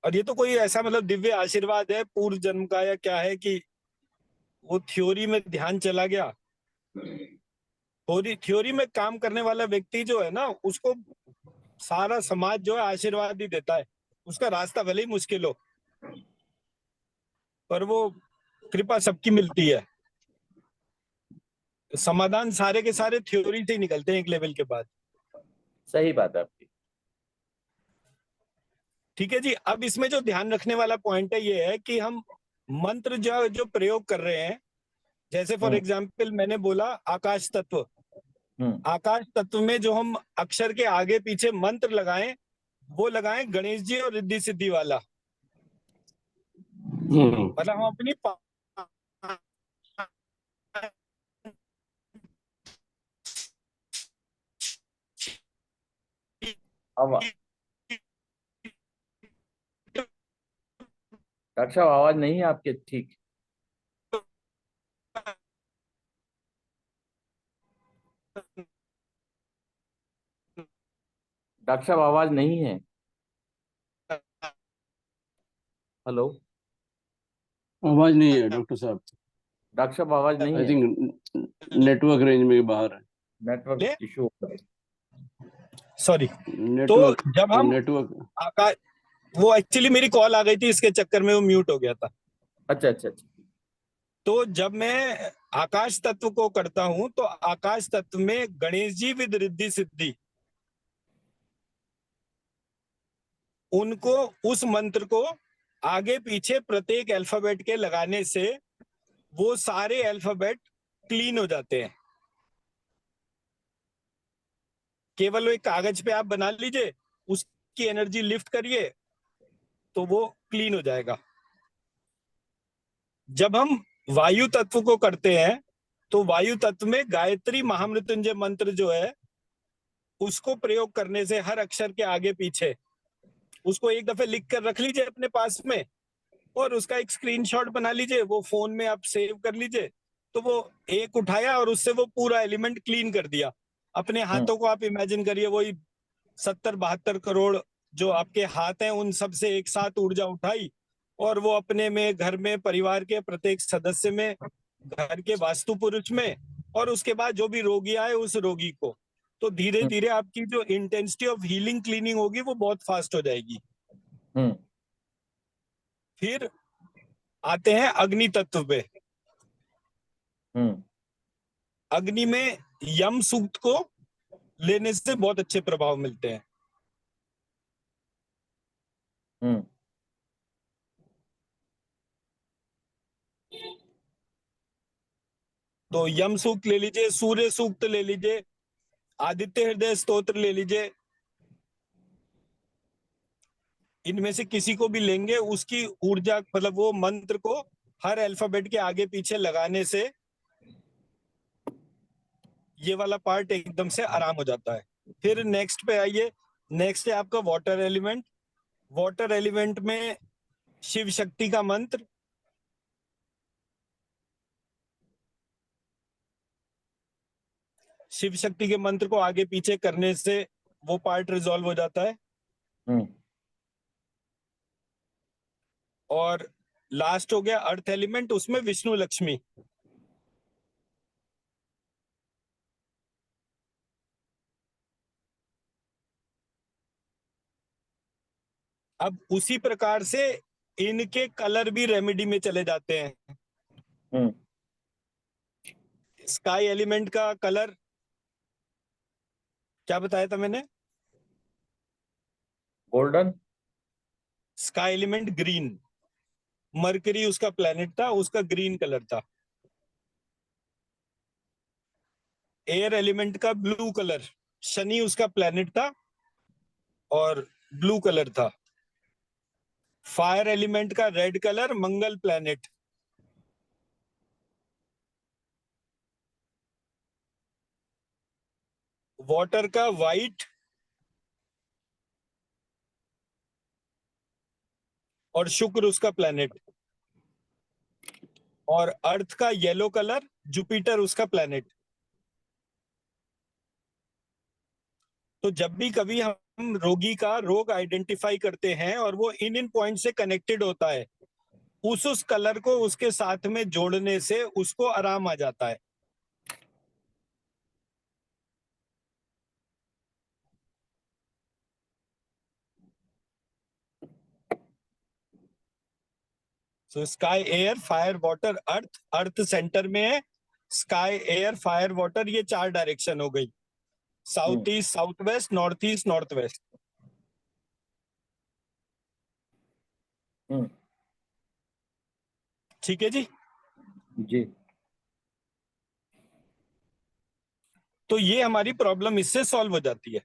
Speaker 1: और ये तो कोई ऐसा मतलब दिव्य आशीर्वाद है पूर्व जन्म का या क्या है कि वो थ्योरी में ध्यान चला गया। थ्योरी में काम करने वाला व्यक्ति जो है ना उसको सारा समाज जो है आशीर्वाद ही देता है। उसका रास्ता भले ही मुश्किल हो पर वो कृपा सबकी मिलती है। समाधान सारे के सारे थ्योरी से ही निकलते हैं एक लेवल के बाद।
Speaker 3: सही बात है आपकी।
Speaker 1: ठीक है जी। अब इसमें जो ध्यान रखने वाला पॉइंट है ये है कि हम मंत्र जो जो प्रयोग कर रहे हैं, जैसे फॉर एग्जाम्पल मैंने बोला आकाश तत्व। आकाश तत्व में जो हम अक्षर के आगे पीछे मंत्र लगाएं वो लगाएं गणेश जी और रिद्धि सिद्धि वाला। मतलब हम अपनी
Speaker 3: अब डॉक्टर साहब आवाज नहीं है आपके ठीक। डॉक्टर साहब आवाज नहीं है। हेलो
Speaker 2: आवाज नहीं है डॉक्टर साहब।
Speaker 3: डॉक्टर साहब आवाज नहीं
Speaker 2: आई
Speaker 3: है।
Speaker 2: थिंक नेटवर्क रेंज में बाहर है।
Speaker 3: Network issue.
Speaker 1: सॉरी। तो
Speaker 2: नेटवर्क
Speaker 1: जब हम
Speaker 2: नेटवर्क
Speaker 1: आकाश, वो एक्चुअली मेरी कॉल आ गई थी इसके चक्कर में वो म्यूट हो गया था।
Speaker 3: अच्छा अच्छा अच्छा।
Speaker 1: तो जब मैं आकाश तत्व को करता हूं तो आकाश तत्व में गणेश जी विद रिद्धि सिद्धि उनको उस मंत्र को आगे पीछे प्रत्येक अल्फाबेट के लगाने से वो सारे अल्फाबेट क्लीन हो जाते हैं। केवल एक कागज पे आप बना लीजिए, उसकी एनर्जी लिफ्ट करिए तो वो क्लीन हो जाएगा। जब हम वायु तत्व को करते हैं तो वायु तत्व में गायत्री महामृत्युंजय मंत्र जो है उसको प्रयोग करने से हर अक्षर के आगे पीछे उसको एक दफे लिख कर रख लीजिए अपने पास में, और उसका एक स्क्रीनशॉट बना लीजिए, वो फोन में आप सेव कर लीजिए। तो वो एक उठाया और उससे वो पूरा एलिमेंट क्लीन कर दिया। अपने हाथों को आप इमेजिन करिए, वही 70-72 करोड़ जो आपके हाथ हैं उन सब से एक साथ ऊर्जा उठाई और वो अपने में, घर में, परिवार के प्रत्येक सदस्य में, घर के वास्तु पुरुष में, और उसके बाद जो भी रोगी आए उस रोगी को, तो धीरे धीरे आपकी जो इंटेंसिटी ऑफ हीलिंग क्लीनिंग होगी वो बहुत फास्ट हो जाएगी। फिर आते हैं अग्नि तत्व पे। अग्नि में यम सूक्त को लेने से बहुत अच्छे प्रभाव मिलते हैं। तो यम सूक्त ले लीजिए, सूर्य सूक्त ले लीजिए, आदित्य हृदय स्तोत्र ले लीजिए, इनमें से किसी को भी लेंगे, उसकी ऊर्जा मतलब वो मंत्र को हर अल्फाबेट के आगे पीछे लगाने से ये वाला पार्ट एकदम से आराम हो जाता है। फिर नेक्स्ट पे आइए, नेक्स्ट है आपका वाटर एलिमेंट। वाटर एलिमेंट में शिव शक्ति का मंत्र, शिव शक्ति के मंत्र को आगे पीछे करने से वो पार्ट रिजॉल्व हो जाता है। और लास्ट हो गया अर्थ एलिमेंट, उसमें विष्णु लक्ष्मी। अब उसी प्रकार से इनके कलर भी रेमेडी में चले जाते हैं। स्काई एलिमेंट का कलर क्या बताया था मैंने?
Speaker 3: Golden.
Speaker 1: Sky element green, mercury उसका प्लेनेट था, उसका ग्रीन कलर था। एयर एलिमेंट का ब्लू कलर, शनि उसका प्लेनेट था और ब्लू कलर था। फायर एलिमेंट का रेड कलर, मंगल प्लेनेट। वाटर का वाइट और शुक्र उसका प्लेनेट, और अर्थ का येलो कलर, जुपिटर उसका प्लेनेट। तो जब भी कभी हम रोगी का रोग आइडेंटिफाई करते हैं और वो इन पॉइंट से कनेक्टेड होता है, उस कलर को उसके साथ में जोड़ने से उसको आराम आ जाता है। So sky air fire water earth, earth center में है, स्काई एयर फायर वाटर ये 4 डायरेक्शन हो गई, south east, south west, north east, north west. ठीक है जी।
Speaker 3: जी।
Speaker 1: तो ये हमारी प्रॉब्लम इससे सॉल्व हो जाती है।